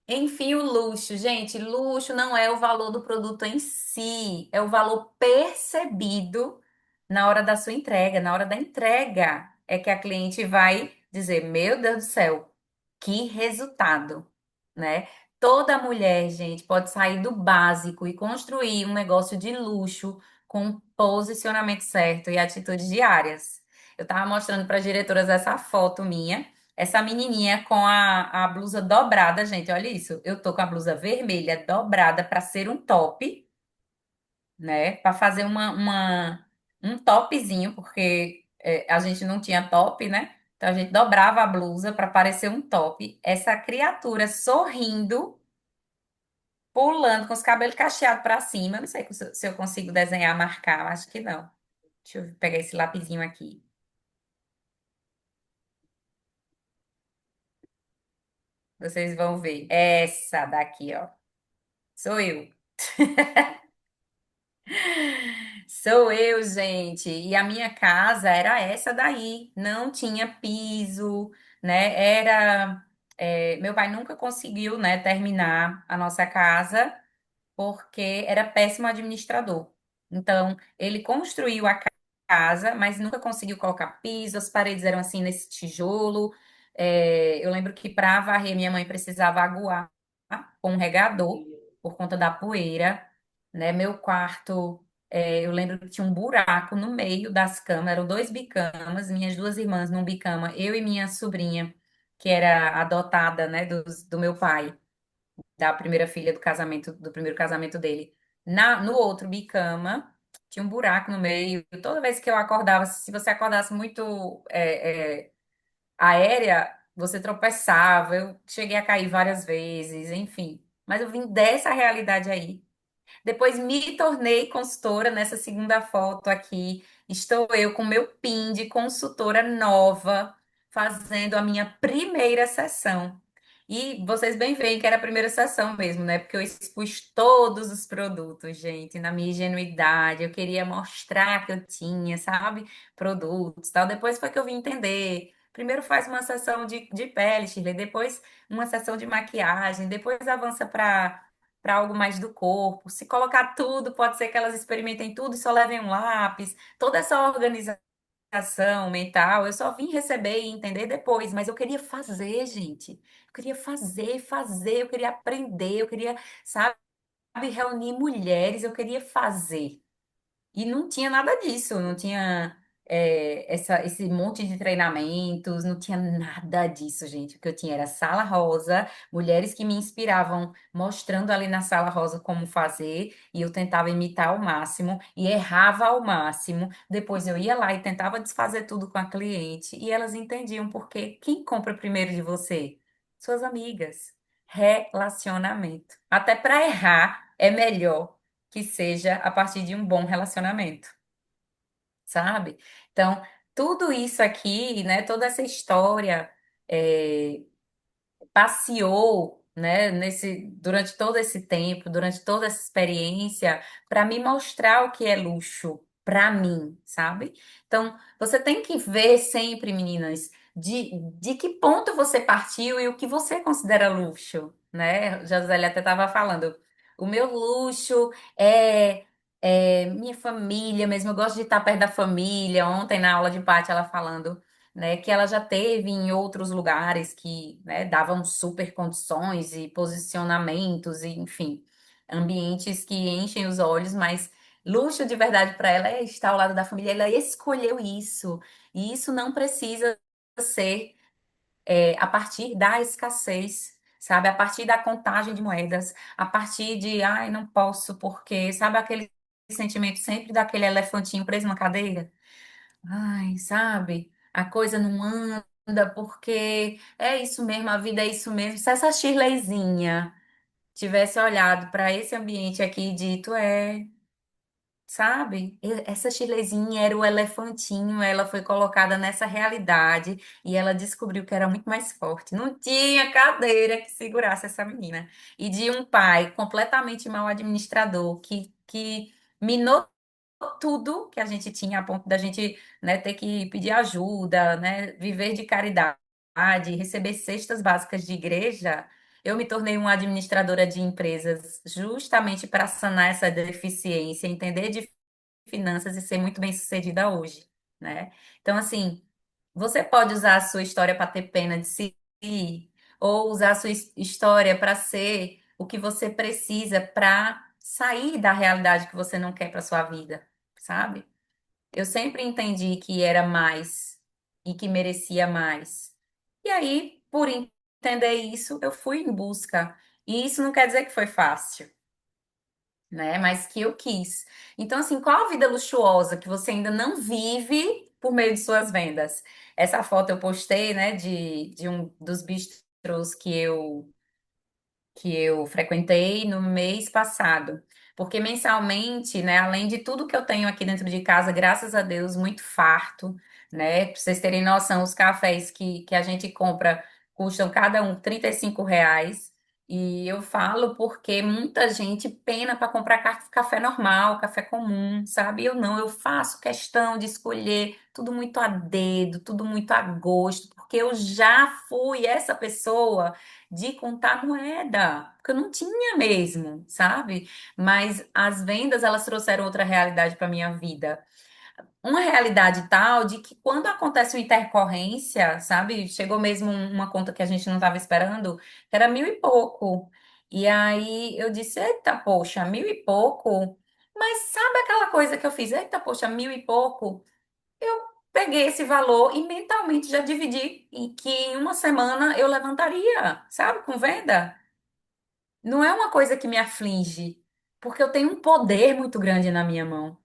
Speaker 1: Enfim, o luxo, gente, luxo não é o valor do produto em si, é o valor percebido na hora da sua entrega, na hora da entrega. é que a cliente vai dizer: Meu Deus do céu, que resultado, né? Toda mulher, gente, pode sair do básico e construir um negócio de luxo com posicionamento certo e atitudes diárias. Eu tava mostrando para as diretoras essa foto minha, essa menininha com a blusa dobrada, gente, olha isso. Eu tô com a blusa vermelha dobrada para ser um top, né? Para fazer um topzinho, porque a gente não tinha top, né? Então a gente dobrava a blusa para parecer um top. Essa criatura sorrindo, pulando com os cabelos cacheados para cima. Eu não sei se eu consigo desenhar, marcar, acho que não. Deixa eu pegar esse lapisinho aqui. Vocês vão ver. Essa daqui, ó. Sou eu. Sou eu, gente. E a minha casa era essa daí. Não tinha piso, né? Meu pai nunca conseguiu, né, terminar a nossa casa porque era péssimo administrador. Então, ele construiu a casa, mas nunca conseguiu colocar piso. As paredes eram assim nesse tijolo. Eu lembro que para varrer, minha mãe precisava aguar com um regador por conta da poeira, né? Meu quarto, eu lembro que tinha um buraco no meio das camas, eram dois bicamas, minhas duas irmãs num bicama, eu e minha sobrinha, que era adotada, né, do meu pai, da primeira filha do primeiro casamento dele. No outro bicama, tinha um buraco no meio. Toda vez que eu acordava, se você acordasse muito aérea, você tropeçava. Eu cheguei a cair várias vezes, enfim. Mas eu vim dessa realidade aí. Depois me tornei consultora nessa segunda foto aqui. Estou eu com meu PIN de consultora nova, fazendo a minha primeira sessão. E vocês bem veem que era a primeira sessão mesmo, né? Porque eu expus todos os produtos, gente, na minha ingenuidade. Eu queria mostrar que eu tinha, sabe? Produtos, tal. Depois foi que eu vim entender. Primeiro faz uma sessão de pele, Shirley, depois uma sessão de maquiagem, depois avança para algo mais do corpo. Se colocar tudo, pode ser que elas experimentem tudo e só levem um lápis. Toda essa organização mental, eu só vim receber e entender depois, mas eu queria fazer, gente. Eu queria fazer, eu queria aprender, eu queria, sabe, reunir mulheres, eu queria fazer. E não tinha nada disso, não tinha esse monte de treinamentos, não tinha nada disso, gente. O que eu tinha era sala rosa, mulheres que me inspiravam, mostrando ali na sala rosa como fazer, e eu tentava imitar ao máximo e errava ao máximo. Depois eu ia lá e tentava desfazer tudo com a cliente, e elas entendiam porque quem compra primeiro de você? Suas amigas. Relacionamento. Até para errar é melhor que seja a partir de um bom relacionamento, sabe? Então, tudo isso aqui, né, toda essa história é, passeou, né, durante todo esse tempo, durante toda essa experiência, para me mostrar o que é luxo para mim, sabe? Então, você tem que ver sempre, meninas, de que ponto você partiu e o que você considera luxo, né? Josélia até estava falando. O meu luxo minha família mesmo. Eu gosto de estar perto da família. Ontem, na aula de Paty, ela falando, né, que ela já teve em outros lugares que, né, davam super condições e posicionamentos, e, enfim, ambientes que enchem os olhos, mas luxo de verdade para ela é estar ao lado da família. Ela escolheu isso, e isso não precisa ser a partir da escassez. Sabe, a partir da contagem de moedas, a partir de, ai, não posso, porque, sabe aquele sentimento sempre daquele elefantinho preso na cadeira? Ai, sabe? A coisa não anda porque é isso mesmo, a vida é isso mesmo. Se essa Shirleyzinha tivesse olhado para esse ambiente aqui e dito, sabe? Essa Shirleyzinha era o elefantinho, ela foi colocada nessa realidade e ela descobriu que era muito mais forte. Não tinha cadeira que segurasse essa menina. E de um pai completamente mal administrador que minou tudo que a gente tinha a ponto da gente, né, ter que pedir ajuda, né, viver de caridade, receber cestas básicas de igreja. Eu me tornei uma administradora de empresas justamente para sanar essa deficiência, entender de finanças e ser muito bem-sucedida hoje, né? Então, assim, Você pode usar a sua história para ter pena de si, ou usar a sua história para ser o que você precisa para sair da realidade que você não quer para sua vida, sabe? Eu sempre entendi que era mais e que merecia mais. E aí, por entender isso, eu fui em busca. E isso não quer dizer que foi fácil, né? Mas que eu quis. Então, assim, qual a vida luxuosa que você ainda não vive por meio de suas vendas? Essa foto eu postei, né, de um dos bistrôs que eu frequentei no mês passado. Porque mensalmente, né, além de tudo que eu tenho aqui dentro de casa, graças a Deus, muito farto, né? Pra vocês terem noção, os cafés que a gente compra custam cada um R$ 35. E eu falo porque muita gente pena para comprar café normal, café comum, sabe? Eu não, eu faço questão de escolher tudo muito a dedo, tudo muito a gosto, porque eu já fui essa pessoa de contar moeda, porque eu não tinha mesmo, sabe? Mas as vendas, elas trouxeram outra realidade para minha vida. Uma realidade tal de que quando acontece uma intercorrência, sabe? Chegou mesmo uma conta que a gente não estava esperando, que era mil e pouco. E aí eu disse, eita, poxa, mil e pouco? Mas sabe aquela coisa que eu fiz? Eita, poxa, mil e pouco? Peguei esse valor e mentalmente já dividi e que em uma semana eu levantaria, sabe, com venda. Não é uma coisa que me aflige, porque eu tenho um poder muito grande na minha mão,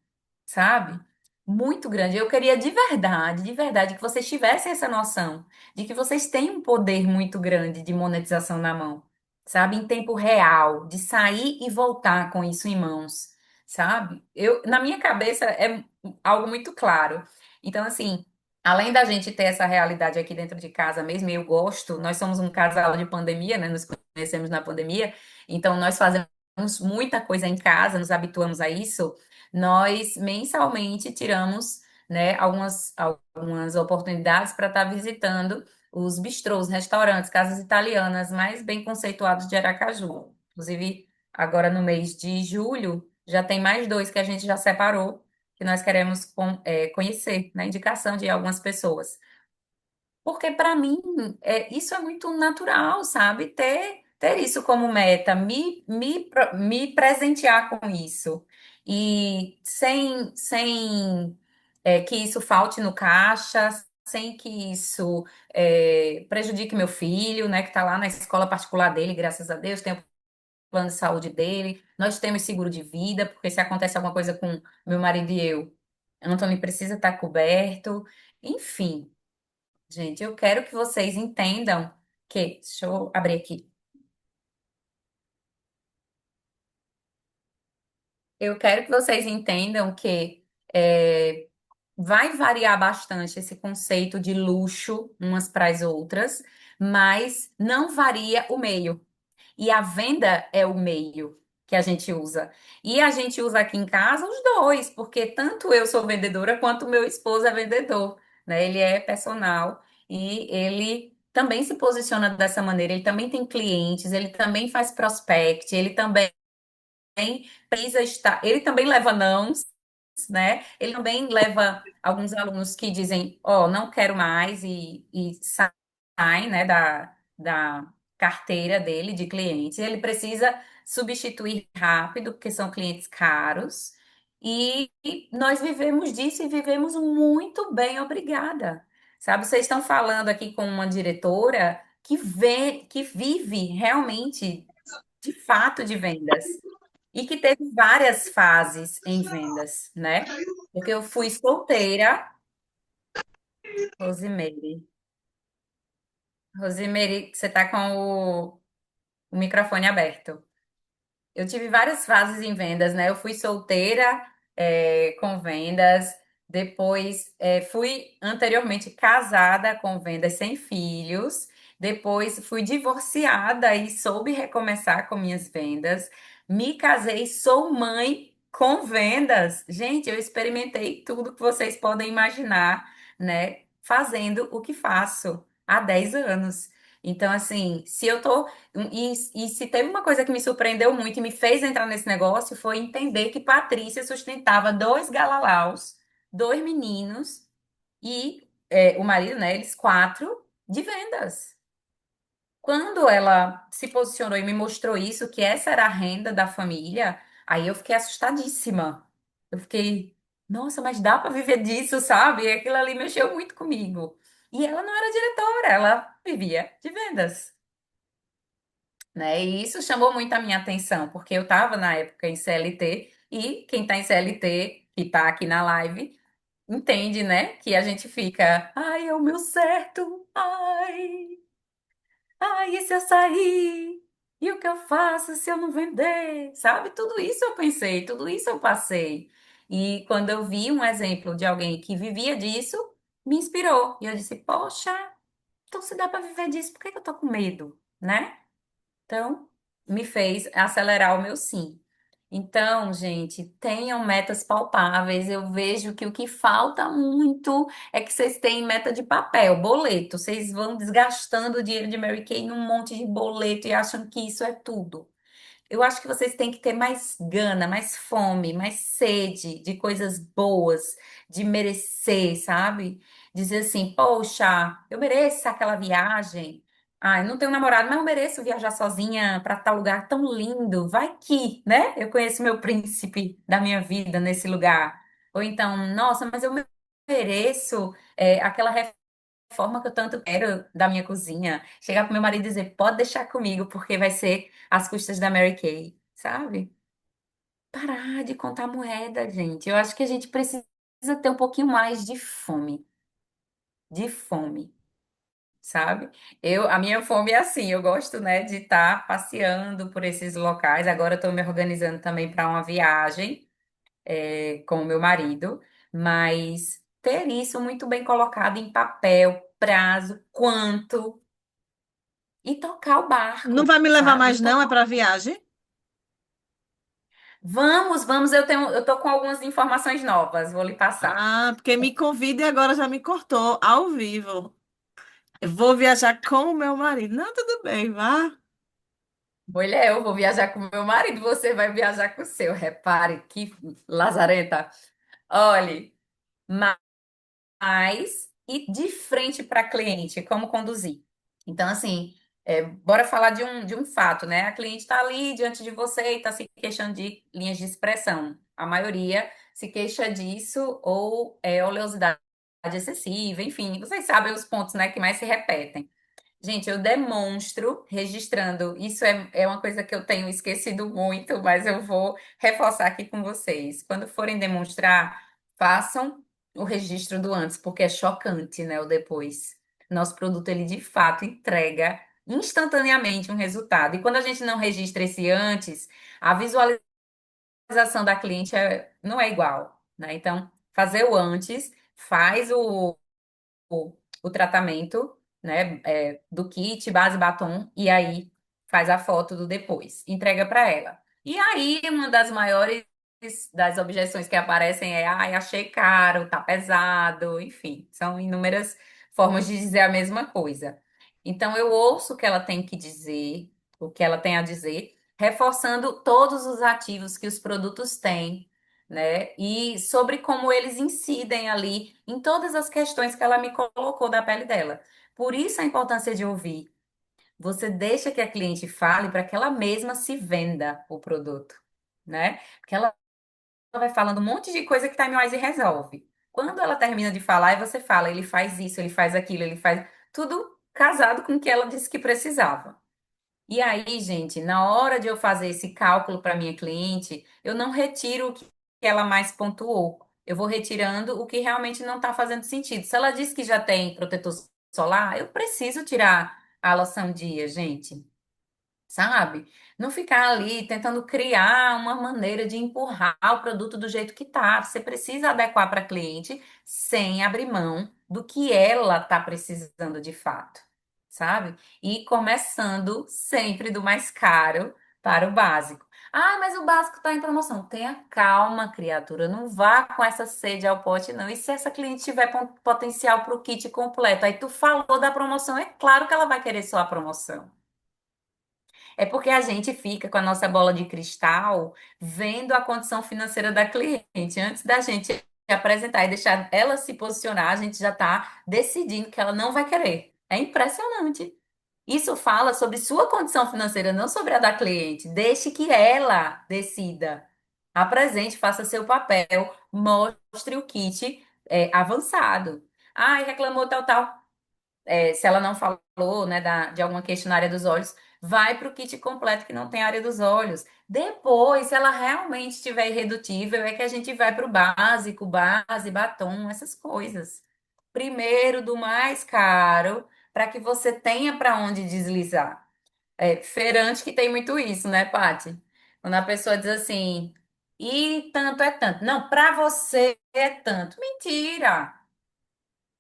Speaker 1: sabe? Muito grande. Eu queria de verdade, que vocês tivessem essa noção de que vocês têm um poder muito grande de monetização na mão, sabe? Em tempo real, de sair e voltar com isso em mãos, sabe? Na minha cabeça é algo muito claro. Então, assim, além da gente ter essa realidade aqui dentro de casa mesmo, e eu gosto, nós somos um casal de pandemia, né? Nos conhecemos na pandemia, então nós fazemos muita coisa em casa, nos habituamos a isso. Nós mensalmente tiramos, né, algumas oportunidades para estar visitando os bistrôs, restaurantes, casas italianas mais bem conceituados de Aracaju. Inclusive, agora no mês de julho, já tem mais dois que a gente já separou, que nós queremos conhecer, na indicação de algumas pessoas. Porque para mim, isso é muito natural, sabe? Ter isso como meta, me presentear com isso. E sem que isso falte no caixa, sem que isso prejudique meu filho, né? Que está lá na escola particular dele, graças a Deus, tem o plano de saúde dele. Nós temos seguro de vida, porque se acontece alguma coisa com meu marido e eu, Antônio precisa estar coberto. Enfim. Gente, eu quero que vocês entendam que, deixa eu abrir aqui. Eu quero que vocês entendam que vai variar bastante esse conceito de luxo umas para as outras, mas não varia o meio. E a venda é o meio que a gente usa. E a gente usa aqui em casa os dois, porque tanto eu sou vendedora quanto o meu esposo é vendedor, né? Ele é personal e ele também se posiciona dessa maneira. Ele também tem clientes, ele também faz prospect, ele também precisa estar, ele também leva nãos, né? Ele também leva alguns alunos que dizem, ó, não quero mais e saem, né, da carteira dele de clientes. Ele precisa substituir rápido, porque são clientes caros. E nós vivemos disso e vivemos muito bem, obrigada. Sabe, vocês estão falando aqui com uma diretora que vive realmente, de fato, de vendas. E que teve várias fases em vendas, né? Porque eu fui solteira, Rosimeire. Rosimeire, você tá com o microfone aberto. Eu tive várias fases em vendas, né? Eu fui solteira, com vendas, depois fui anteriormente casada com vendas sem filhos, depois fui divorciada e soube recomeçar com minhas vendas, me casei, sou mãe com vendas. Gente, eu experimentei tudo que vocês podem imaginar, né? Fazendo o que faço há 10 anos. Então, assim, se eu tô e se teve uma coisa que me surpreendeu muito e me fez entrar nesse negócio foi entender que Patrícia sustentava dois galalaus, dois meninos, e o marido, né? Eles quatro de vendas. Quando ela se posicionou e me mostrou isso, que essa era a renda da família, aí eu fiquei assustadíssima. Eu fiquei, nossa, mas dá para viver disso, sabe? E aquilo ali mexeu muito comigo. E ela não era diretora, ela vivia de vendas, né? E isso chamou muito a minha atenção, porque eu estava na época em CLT e quem está em CLT, que está aqui na live, entende, né? Que a gente fica, ai, é o meu certo, ai. E se eu sair? E o que eu faço se eu não vender? Sabe? Tudo isso eu pensei, tudo isso eu passei. E quando eu vi um exemplo de alguém que vivia disso, me inspirou. E eu disse, poxa, então se dá para viver disso, por que que eu tô com medo, né? Então, me fez acelerar o meu sim. Então, gente, tenham metas palpáveis. Eu vejo que o que falta muito é que vocês têm meta de papel, boleto. Vocês vão desgastando o dinheiro de Mary Kay num monte de boleto e acham que isso é tudo. Eu acho que vocês têm que ter mais gana, mais fome, mais sede de coisas boas, de merecer, sabe? Dizer assim, poxa, eu mereço aquela viagem. Ah, eu não tenho namorado, mas eu mereço viajar sozinha para tal lugar tão lindo. Vai que, né? Eu conheço meu príncipe da minha vida nesse lugar. Ou então, nossa, mas eu mereço aquela forma que eu tanto quero da minha cozinha. Chegar pro meu marido e dizer, pode deixar comigo, porque vai ser às custas da Mary Kay, sabe? Parar de contar moeda, gente. Eu acho que a gente precisa ter um pouquinho mais de fome, sabe? A minha fome é assim, eu gosto, né, de estar passeando por esses locais. Agora eu tô me organizando também para uma viagem, com o meu marido, mas ter isso muito bem colocado em papel, prazo, quanto. E tocar o
Speaker 2: Não
Speaker 1: barco,
Speaker 2: vai me levar
Speaker 1: sabe?
Speaker 2: mais,
Speaker 1: E
Speaker 2: não? É
Speaker 1: tocar.
Speaker 2: para viagem?
Speaker 1: Vamos, vamos, eu tô com algumas informações novas, vou lhe passar.
Speaker 2: Ah, porque me convida e agora já me cortou ao vivo. Eu vou viajar com o meu marido. Não, tudo bem, vá.
Speaker 1: Mulher, eu vou viajar com meu marido, você vai viajar com o seu. Repare que lazarenta. Olhe, mais e de frente para cliente, como conduzir. Então, assim, bora falar de um fato, né? A cliente está ali diante de você e está se queixando de linhas de expressão. A maioria se queixa disso ou é oleosidade excessiva, enfim, vocês sabem os pontos, né, que mais se repetem. Gente, eu demonstro registrando. Isso é uma coisa que eu tenho esquecido muito, mas eu vou reforçar aqui com vocês. Quando forem demonstrar, façam o registro do antes, porque é chocante, né, o depois. Nosso produto, ele de fato entrega instantaneamente um resultado. E quando a gente não registra esse antes, a visualização da cliente não é igual, né? Então, fazer o antes, faz o tratamento, né, do kit, base, batom, e aí faz a foto do depois, entrega para ela. E aí, uma das maiores das objeções que aparecem é, ai, achei caro, tá pesado, enfim, são inúmeras formas de dizer a mesma coisa. Então, eu ouço o que ela tem que dizer, o que ela tem a dizer, reforçando todos os ativos que os produtos têm, né? E sobre como eles incidem ali em todas as questões que ela me colocou da pele dela. Por isso a importância de ouvir. Você deixa que a cliente fale para que ela mesma se venda o produto, né? Porque ela vai falando um monte de coisa que Time Wise resolve. Quando ela termina de falar, e você fala, ele faz isso, ele faz aquilo, ele faz tudo casado com o que ela disse que precisava. E aí, gente, na hora de eu fazer esse cálculo para minha cliente, eu não retiro o que ela mais pontuou. Eu vou retirando o que realmente não está fazendo sentido. Se ela disse que já tem protetor solar, eu preciso tirar a loção dia, gente, sabe? Não ficar ali tentando criar uma maneira de empurrar o produto do jeito que tá. Você precisa adequar para a cliente sem abrir mão do que ela tá precisando de fato, sabe? E começando sempre do mais caro para o básico. Ah, mas o básico está em promoção. Tenha calma, criatura. Não vá com essa sede ao pote, não. E se essa cliente tiver potencial para o kit completo? Aí tu falou da promoção, é claro que ela vai querer só a promoção. É porque a gente fica com a nossa bola de cristal vendo a condição financeira da cliente antes da gente apresentar e deixar ela se posicionar, a gente já está decidindo que ela não vai querer. É impressionante. Isso fala sobre sua condição financeira, não sobre a da cliente. Deixe que ela decida. Apresente, faça seu papel, mostre o kit avançado. Ai, reclamou tal, tal. Se ela não falou, né, de alguma queixa na área dos olhos, vai para o kit completo que não tem área dos olhos. Depois, se ela realmente estiver irredutível, é que a gente vai para o básico, base, batom, essas coisas. Primeiro do mais caro, para que você tenha para onde deslizar. Feirante que tem muito isso, né, Paty? Quando a pessoa diz assim, e tanto é tanto. Não, para você é tanto. Mentira!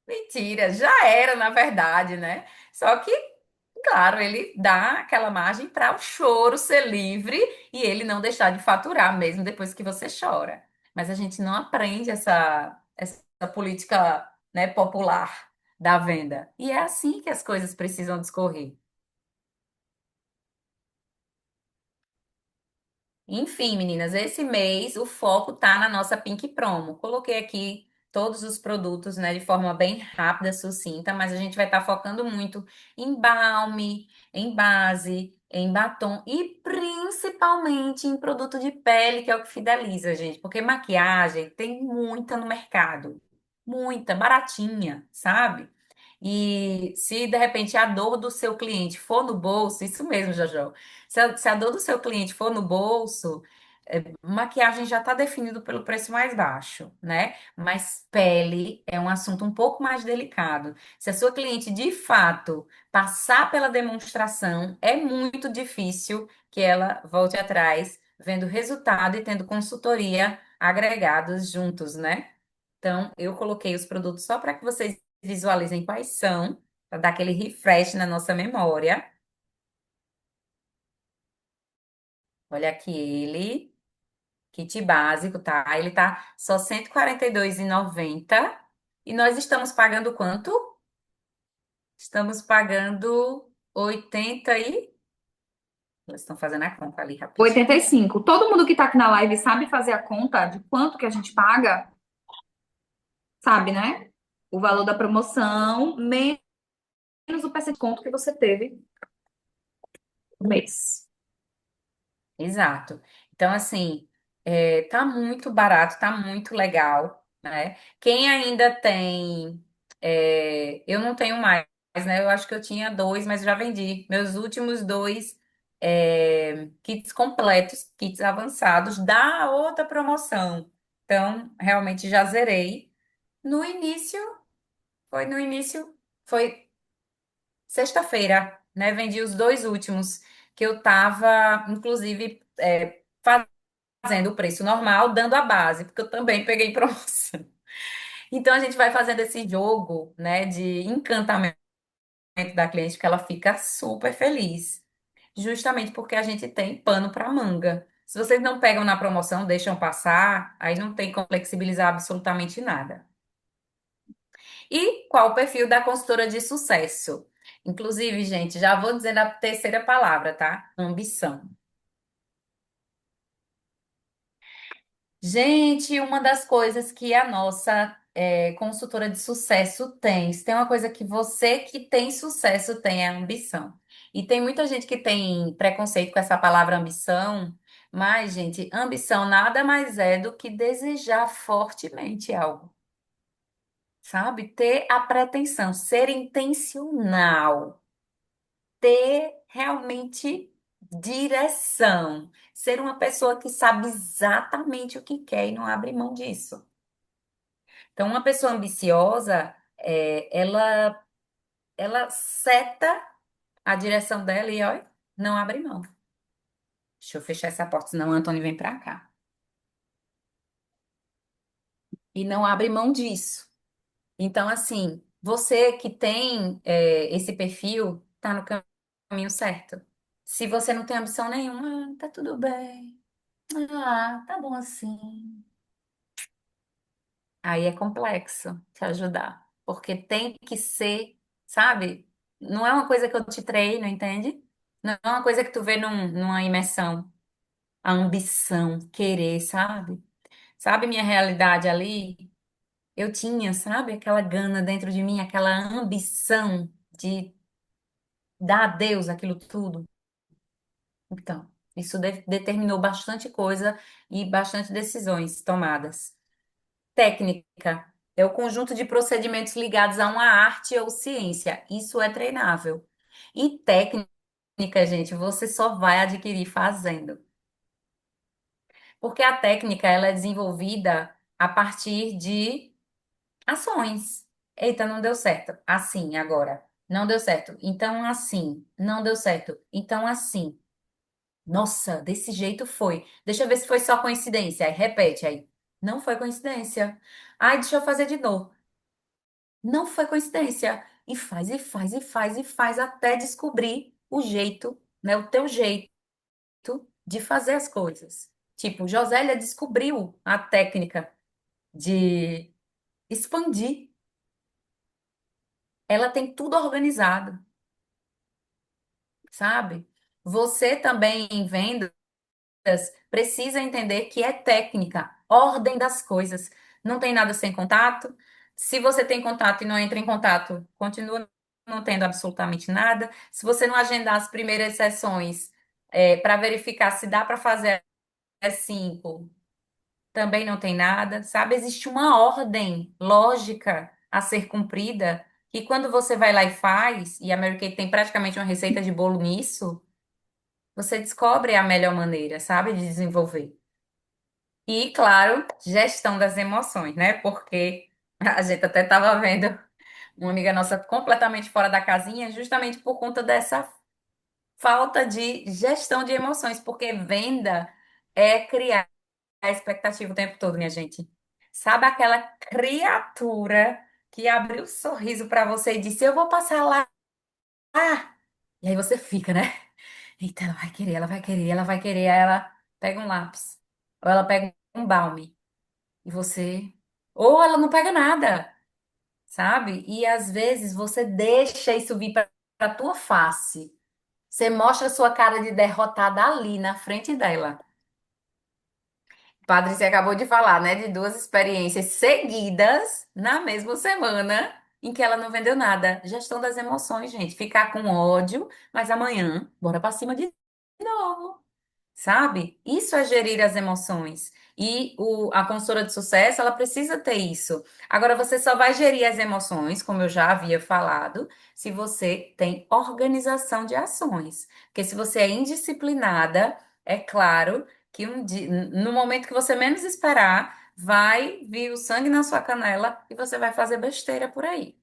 Speaker 1: Mentira, já era, na verdade, né? Só que, claro, ele dá aquela margem para o choro ser livre e ele não deixar de faturar, mesmo depois que você chora. Mas a gente não aprende essa política, né, popular da venda. E é assim que as coisas precisam discorrer. Enfim, meninas, esse mês o foco tá na nossa Pink Promo. Coloquei aqui todos os produtos, né, de forma bem rápida, sucinta, mas a gente vai estar focando muito em balme, em base, em batom e principalmente em produto de pele, que é o que fideliza, gente, porque maquiagem tem muita no mercado, muita, baratinha, sabe? E se de repente a dor do seu cliente for no bolso, isso mesmo, Jojo. Se a dor do seu cliente for no bolso, maquiagem já está definido pelo preço mais baixo, né? Mas pele é um assunto um pouco mais delicado. Se a sua cliente de fato passar pela demonstração, é muito difícil que ela volte atrás, vendo resultado e tendo consultoria agregados juntos, né? Então, eu coloquei os produtos só para que vocês visualizem quais são, para dar aquele refresh na nossa memória. Olha aqui ele. Kit básico, tá? Ele tá só R$ 142,90. E nós estamos pagando quanto? Estamos pagando 80 e... Eles estão fazendo a conta ali rapidinho.
Speaker 3: 85. Todo mundo que tá aqui na live sabe fazer a conta de quanto que a gente paga? Sabe, né? O valor da promoção menos o percentual de desconto que você teve no mês.
Speaker 1: Exato. Então, assim, tá muito barato, tá muito legal, né? Quem ainda tem... eu não tenho mais, né? Eu acho que eu tinha dois, mas já vendi. Meus últimos dois kits completos, kits avançados da outra promoção. Então, realmente já zerei. No início, foi sexta-feira, né? Vendi os dois últimos, que eu tava, inclusive, fazendo o preço normal, dando a base, porque eu também peguei promoção. Então, a gente vai fazendo esse jogo, né, de encantamento da cliente, que ela fica super feliz. Justamente porque a gente tem pano para manga. Se vocês não pegam na promoção, deixam passar, aí não tem como flexibilizar absolutamente nada. E qual o perfil da consultora de sucesso? Inclusive, gente, já vou dizer a terceira palavra, tá? Ambição. Gente, uma das coisas que a nossa consultora de sucesso tem, se tem uma coisa que você que tem sucesso tem, é ambição. E tem muita gente que tem preconceito com essa palavra ambição, mas, gente, ambição nada mais é do que desejar fortemente algo, sabe? Ter a pretensão, ser intencional, ter realmente direção, ser uma pessoa que sabe exatamente o que quer e não abre mão disso. Então, uma pessoa ambiciosa, ela seta a direção dela e, olha, não abre mão. Deixa eu fechar essa porta, senão o Antônio vem pra cá. E não abre mão disso. Então, assim, você que tem esse perfil, tá no caminho certo. Se você não tem ambição nenhuma, tá tudo bem. Ah, tá bom assim. Aí é complexo te ajudar, porque tem que ser, sabe? Não é uma coisa que eu te treino, entende? Não é uma coisa que tu vê numa imersão. A ambição, querer, sabe? Sabe minha realidade ali? eu tinha, sabe, aquela gana dentro de mim, aquela ambição de dar a Deus aquilo tudo. Então, isso determinou bastante coisa e bastante decisões tomadas. Técnica é o conjunto de procedimentos ligados a uma arte ou ciência. Isso é treinável. E técnica, gente, você só vai adquirir fazendo. Porque a técnica ela é desenvolvida a partir de ações. Eita, não deu certo. Assim, agora. Não deu certo. Então, assim. Não deu certo. Então, assim. Nossa, desse jeito foi. Deixa eu ver se foi só coincidência. Aí repete aí. Não foi coincidência. Ai, deixa eu fazer de novo. Não foi coincidência. E faz, e faz, e faz, e faz até descobrir o jeito, né? O teu jeito de fazer as coisas. Tipo, Josélia descobriu a técnica de expandir. Ela tem tudo organizado, sabe? Você também em vendas precisa entender que é técnica, ordem das coisas. Não tem nada sem contato. Se você tem contato e não entra em contato, continua não tendo absolutamente nada. Se você não agendar as primeiras sessões, para verificar se dá para fazer as 5, também não tem nada, sabe? Existe uma ordem lógica a ser cumprida, e quando você vai lá e faz, e a Mary Kay tem praticamente uma receita de bolo nisso, você descobre a melhor maneira, sabe, de desenvolver. E, claro, gestão das emoções, né? Porque a gente até estava vendo uma amiga nossa completamente fora da casinha, justamente por conta dessa falta de gestão de emoções, porque venda é criar a expectativa o tempo todo, minha gente. Sabe aquela criatura que abriu o sorriso para você e disse: Eu vou passar lá. E aí você fica, né? Eita, ela vai querer, ela vai querer, ela vai querer. Aí ela pega um lápis, ou ela pega um balme, e você. Ou ela não pega nada, sabe? E às vezes você deixa isso vir para a tua face. Você mostra a sua cara de derrotada ali na frente dela. Padre, você acabou de falar, né, de duas experiências seguidas na mesma semana em que ela não vendeu nada. Gestão das emoções, gente. Ficar com ódio, mas amanhã, bora pra cima de novo, sabe? Isso é gerir as emoções. E a consultora de sucesso, ela precisa ter isso. Agora, você só vai gerir as emoções, como eu já havia falado, se você tem organização de ações. Porque se você é indisciplinada, é claro que no momento que você menos esperar, vai vir o sangue na sua canela e você vai fazer besteira por aí.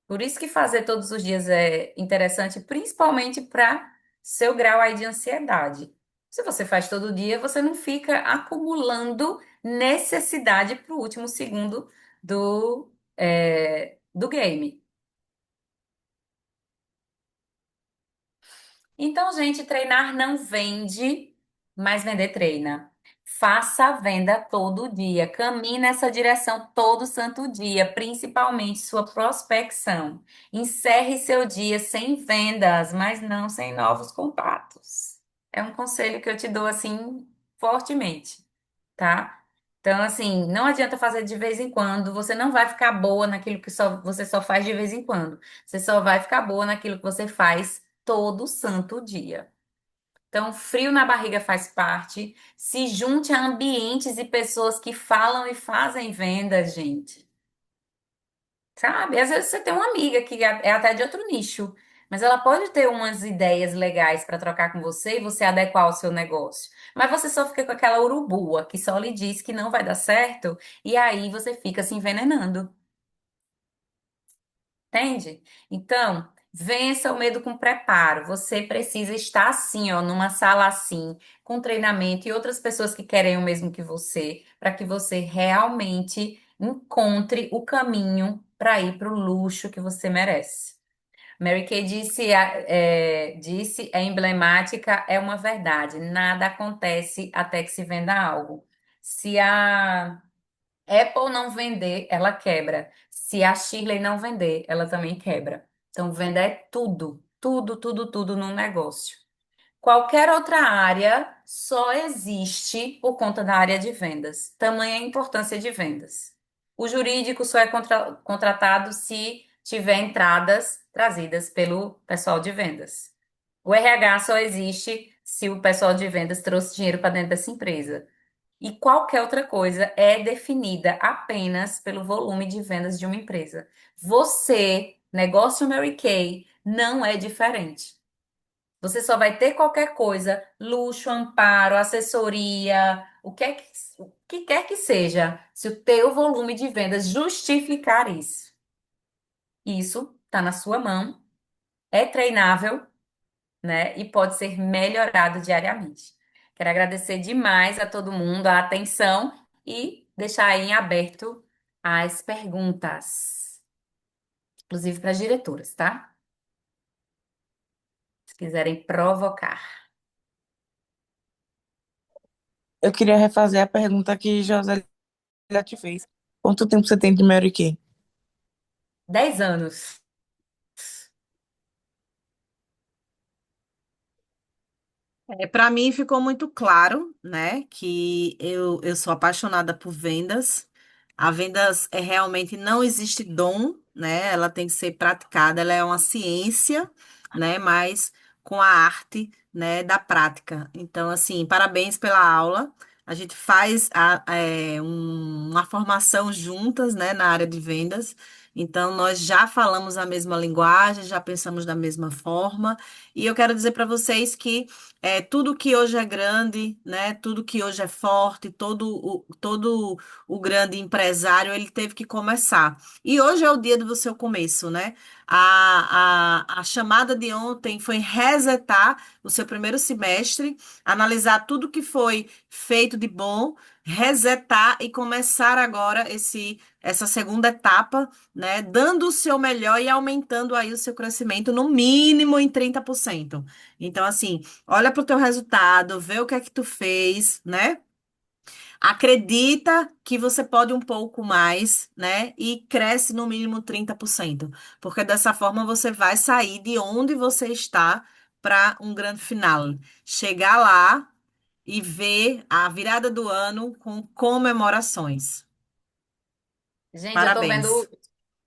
Speaker 1: Por isso que fazer todos os dias é interessante, principalmente para seu grau aí de ansiedade. Se você faz todo dia, você não fica acumulando necessidade para o último segundo do game. Então, gente, treinar não vende, mas vender treina. Faça a venda todo dia. Caminhe nessa direção todo santo dia, principalmente sua prospecção. Encerre seu dia sem vendas, mas não sem novos contatos. É um conselho que eu te dou assim fortemente, tá? Então, assim, não adianta fazer de vez em quando. Você não vai ficar boa naquilo que você só faz de vez em quando. Você só vai ficar boa naquilo que você faz todo santo dia. Então, frio na barriga faz parte. Se junte a ambientes e pessoas que falam e fazem vendas, gente. Sabe? Às vezes você tem uma amiga que é até de outro nicho, mas ela pode ter umas ideias legais para trocar com você e você adequar ao seu negócio. Mas você só fica com aquela urubua que só lhe diz que não vai dar certo e aí você fica se envenenando. Entende? Então, vença o medo com preparo. Você precisa estar assim, ó, numa sala assim, com treinamento e outras pessoas que querem o mesmo que você, para que você realmente encontre o caminho para ir para o luxo que você merece. Mary Kay disse, disse, é emblemática, é uma verdade. Nada acontece até que se venda algo. Se a Apple não vender, ela quebra. Se a Shirley não vender, ela também quebra. Então, venda é tudo, tudo, tudo, tudo no negócio. Qualquer outra área só existe por conta da área de vendas. Tamanha a importância de vendas. O jurídico só é contratado se tiver entradas trazidas pelo pessoal de vendas. O RH só existe se o pessoal de vendas trouxe dinheiro para dentro dessa empresa. E qualquer outra coisa é definida apenas pelo volume de vendas de uma empresa. Você, negócio Mary Kay, não é diferente. Você só vai ter qualquer coisa, luxo, amparo, assessoria, o que quer que seja, se o teu volume de vendas justificar isso. Isso está na sua mão, é treinável, né? E pode ser melhorado diariamente. Quero agradecer demais a todo mundo a atenção e deixar aí em aberto as perguntas, inclusive para as diretoras, tá? Se quiserem provocar.
Speaker 4: Eu queria refazer a pergunta que José já te fez. Quanto tempo você tem de Mary Kay?
Speaker 1: 10 anos.
Speaker 2: Para mim ficou muito claro, né, que eu sou apaixonada por vendas. A vendas é realmente não existe dom, né? Ela tem que ser praticada, ela é uma ciência, né, mas com a arte, né, da prática. Então, assim, parabéns pela aula. A gente faz uma formação juntas, né, na área de vendas. Então, nós já falamos a mesma linguagem, já pensamos da mesma forma. E eu quero dizer para vocês que tudo que hoje é grande, né? Tudo que hoje é forte, todo o grande empresário, ele teve que começar. E hoje é o dia do seu começo, né? A chamada de ontem foi resetar o seu primeiro semestre, analisar tudo que foi feito de bom, resetar e começar agora essa segunda etapa, né? Dando o seu melhor e aumentando aí o seu crescimento no mínimo em 30%. Então, assim, olha para o teu resultado, vê o que é que tu fez, né? Acredita que você pode um pouco mais, né? E cresce no mínimo 30%, porque dessa forma você vai sair de onde você está para um grande final. Chegar lá e ver a virada do ano com comemorações.
Speaker 1: Gente,
Speaker 2: Parabéns.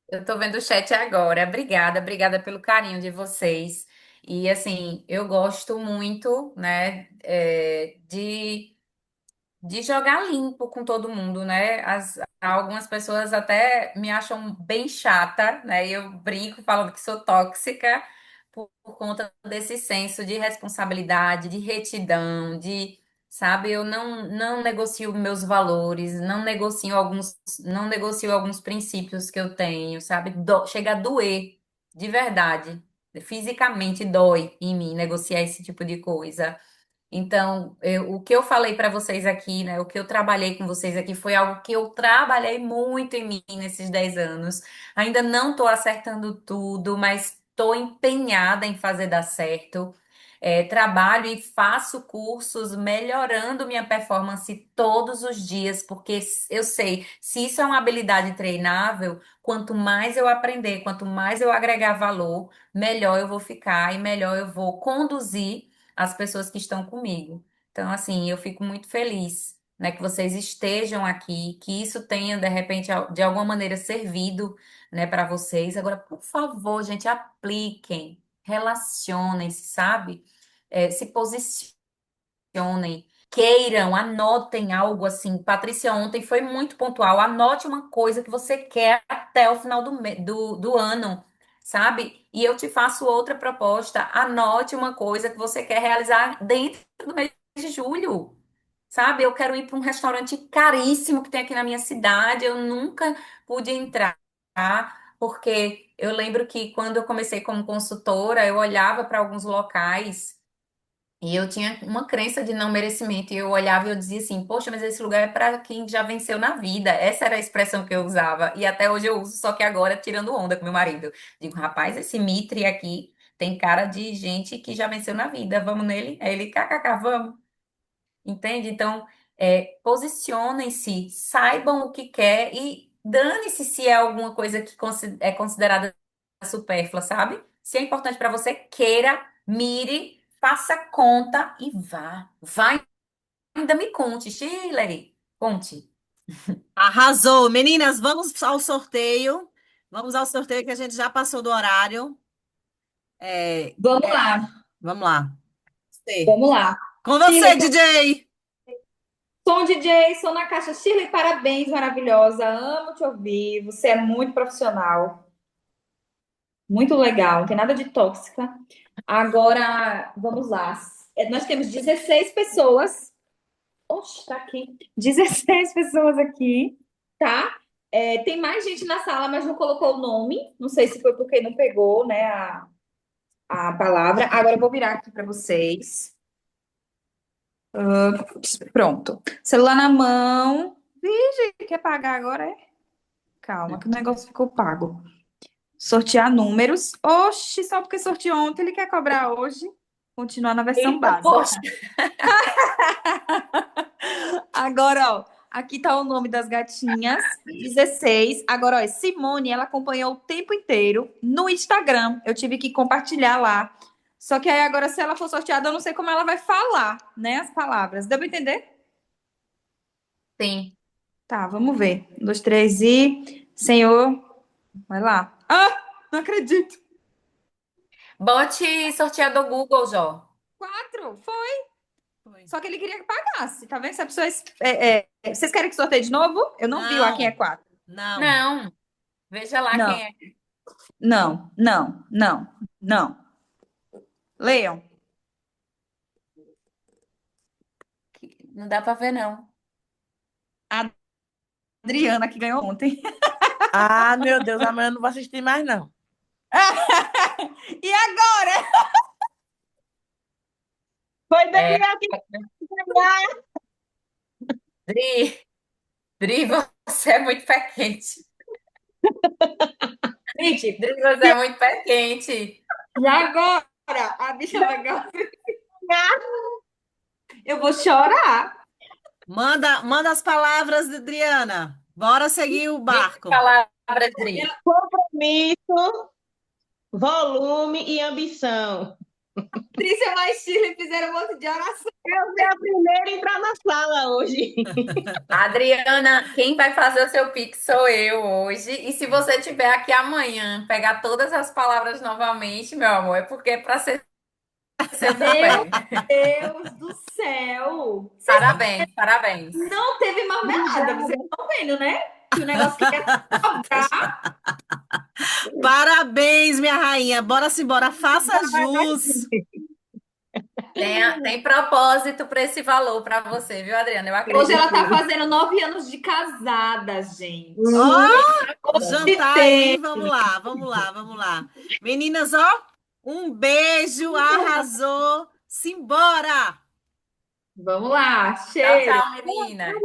Speaker 1: eu tô vendo o chat agora. Obrigada, obrigada pelo carinho de vocês. E assim, eu gosto muito, né, de jogar limpo com todo mundo, né? Algumas pessoas até me acham bem chata, né? E eu brinco falando que sou tóxica por conta desse senso de responsabilidade, de retidão, sabe, eu não negocio meus valores, não negocio alguns princípios que eu tenho, sabe? Chega a doer, de verdade. Fisicamente dói em mim negociar esse tipo de coisa. Então, o que eu falei para vocês aqui, né? O que eu trabalhei com vocês aqui foi algo que eu trabalhei muito em mim nesses 10 anos. Ainda não estou acertando tudo, mas estou empenhada em fazer dar certo. Trabalho e faço cursos melhorando minha performance todos os dias, porque eu sei, se isso é uma habilidade treinável, quanto mais eu aprender, quanto mais eu agregar valor, melhor eu vou ficar e melhor eu vou conduzir as pessoas que estão comigo. Então, assim, eu fico muito feliz, né, que vocês estejam aqui, que isso tenha, de repente, de alguma maneira servido, né, para vocês. Agora, por favor, gente, apliquem, relacionem-se, sabe? Se posicionem, queiram, anotem algo assim. Patrícia ontem foi muito pontual. Anote uma coisa que você quer até o final do ano, sabe? E eu te faço outra proposta. Anote uma coisa que você quer realizar dentro do mês de julho. Sabe, eu quero ir para um restaurante caríssimo que tem aqui na minha cidade. Eu nunca pude entrar, porque eu lembro que quando eu comecei como consultora, eu olhava para alguns locais. E eu tinha uma crença de não merecimento. E eu olhava e eu dizia assim: poxa, mas esse lugar é para quem já venceu na vida. Essa era a expressão que eu usava. E até hoje eu uso, só que agora tirando onda com meu marido. Digo, rapaz, esse Mitre aqui tem cara de gente que já venceu na vida. Vamos nele? Aí ele, kkk, vamos. Entende? Então, posicionem-se, saibam o que quer e dane-se se é alguma coisa que é considerada supérflua, sabe? Se é importante para você, queira, mire, faça conta e vá. Vá, ainda me conte, Shirley. Conte.
Speaker 2: Arrasou. Meninas, vamos ao sorteio. Vamos ao sorteio que a gente já passou do horário. É,
Speaker 3: Vamos
Speaker 2: é,
Speaker 3: lá,
Speaker 2: vamos lá. Você.
Speaker 3: vamos lá.
Speaker 2: Com você,
Speaker 3: Shirley,
Speaker 2: DJ.
Speaker 3: som DJ, som na caixa. Shirley, parabéns, maravilhosa. Amo te ouvir. Você é muito profissional, muito legal, não tem nada de tóxica. Agora, vamos lá. Nós temos 16 pessoas. Oxe, tá aqui. 16 pessoas aqui, tá? Tem mais gente na sala, mas não colocou o nome. Não sei se foi porque não pegou, né, a palavra. Agora eu vou virar aqui para vocês. Pronto. Celular na mão. Vigi, quer pagar agora? É? Calma, que o negócio ficou pago. Sortear números. Oxi, só porque sorteou ontem, ele quer cobrar hoje. Continuar na versão
Speaker 1: Eita,
Speaker 3: básica.
Speaker 1: poxa.
Speaker 3: Agora, ó, aqui tá o nome das gatinhas, 16. Agora, ó, Simone, ela acompanhou o tempo inteiro no Instagram. Eu tive que compartilhar lá. Só que aí agora, se ela for sorteada, eu não sei como ela vai falar, né, as palavras. Deu pra entender?
Speaker 1: Sim.
Speaker 3: Tá, vamos ver. Um, dois, três e... Senhor, vai lá. Ah, não acredito.
Speaker 1: Bote sorteador Google, Jó.
Speaker 3: 4, foi.
Speaker 2: Foi.
Speaker 3: Só que ele queria que pagasse, tá vendo? Se a pessoa... Vocês querem que sorteie de novo? Eu não vi lá quem é
Speaker 2: Não,
Speaker 3: 4.
Speaker 2: não.
Speaker 1: Não. Veja lá
Speaker 3: Não,
Speaker 1: quem é.
Speaker 3: não, não, não, não. Leiam.
Speaker 1: Não dá pra ver, não.
Speaker 3: A Adriana, que ganhou ontem.
Speaker 4: Ah, meu Deus, amanhã eu não vou assistir mais, não.
Speaker 3: E agora?
Speaker 5: Foi
Speaker 1: É,
Speaker 5: Daniel que ganhou.
Speaker 1: Dri, Dri, você é muito pé quente.
Speaker 3: Gente,
Speaker 1: Dri, você é muito pé quente.
Speaker 3: e agora? A bicha vai ganhar. Eu vou chorar.
Speaker 2: Manda as palavras, Adriana. Bora seguir o
Speaker 1: Diga as
Speaker 2: barco.
Speaker 1: palavras, Dri.
Speaker 5: Compromisso, volume e ambição.
Speaker 3: Patrícia mais Chile fizeram um monte de oração.
Speaker 5: Eu fui a primeira a entrar na sala hoje.
Speaker 1: Adriana, quem vai fazer o seu Pix sou eu hoje. E se você tiver aqui amanhã, pegar todas as palavras novamente, meu amor, é porque é para ser seu
Speaker 3: Meu
Speaker 1: pé.
Speaker 3: Deus do céu.
Speaker 1: Parabéns, parabéns.
Speaker 3: Não teve marmelada, vocês estão vendo, né? Que o negócio quer sobrar.
Speaker 2: Parabéns, minha rainha. Bora se bora. Faça jus.
Speaker 1: Tem propósito para esse valor para você, viu, Adriana? Eu
Speaker 3: Hoje ela
Speaker 1: acredito.
Speaker 3: tá fazendo 9 anos de casada, gente.
Speaker 2: Ó,
Speaker 3: De
Speaker 2: jantar aí.
Speaker 3: tempo.
Speaker 2: Vamos lá, vamos lá, vamos lá. Meninas, ó, um beijo. Arrasou. Simbora.
Speaker 3: Vamos lá,
Speaker 1: Tchau,
Speaker 3: cheiro.
Speaker 1: tchau, meninas.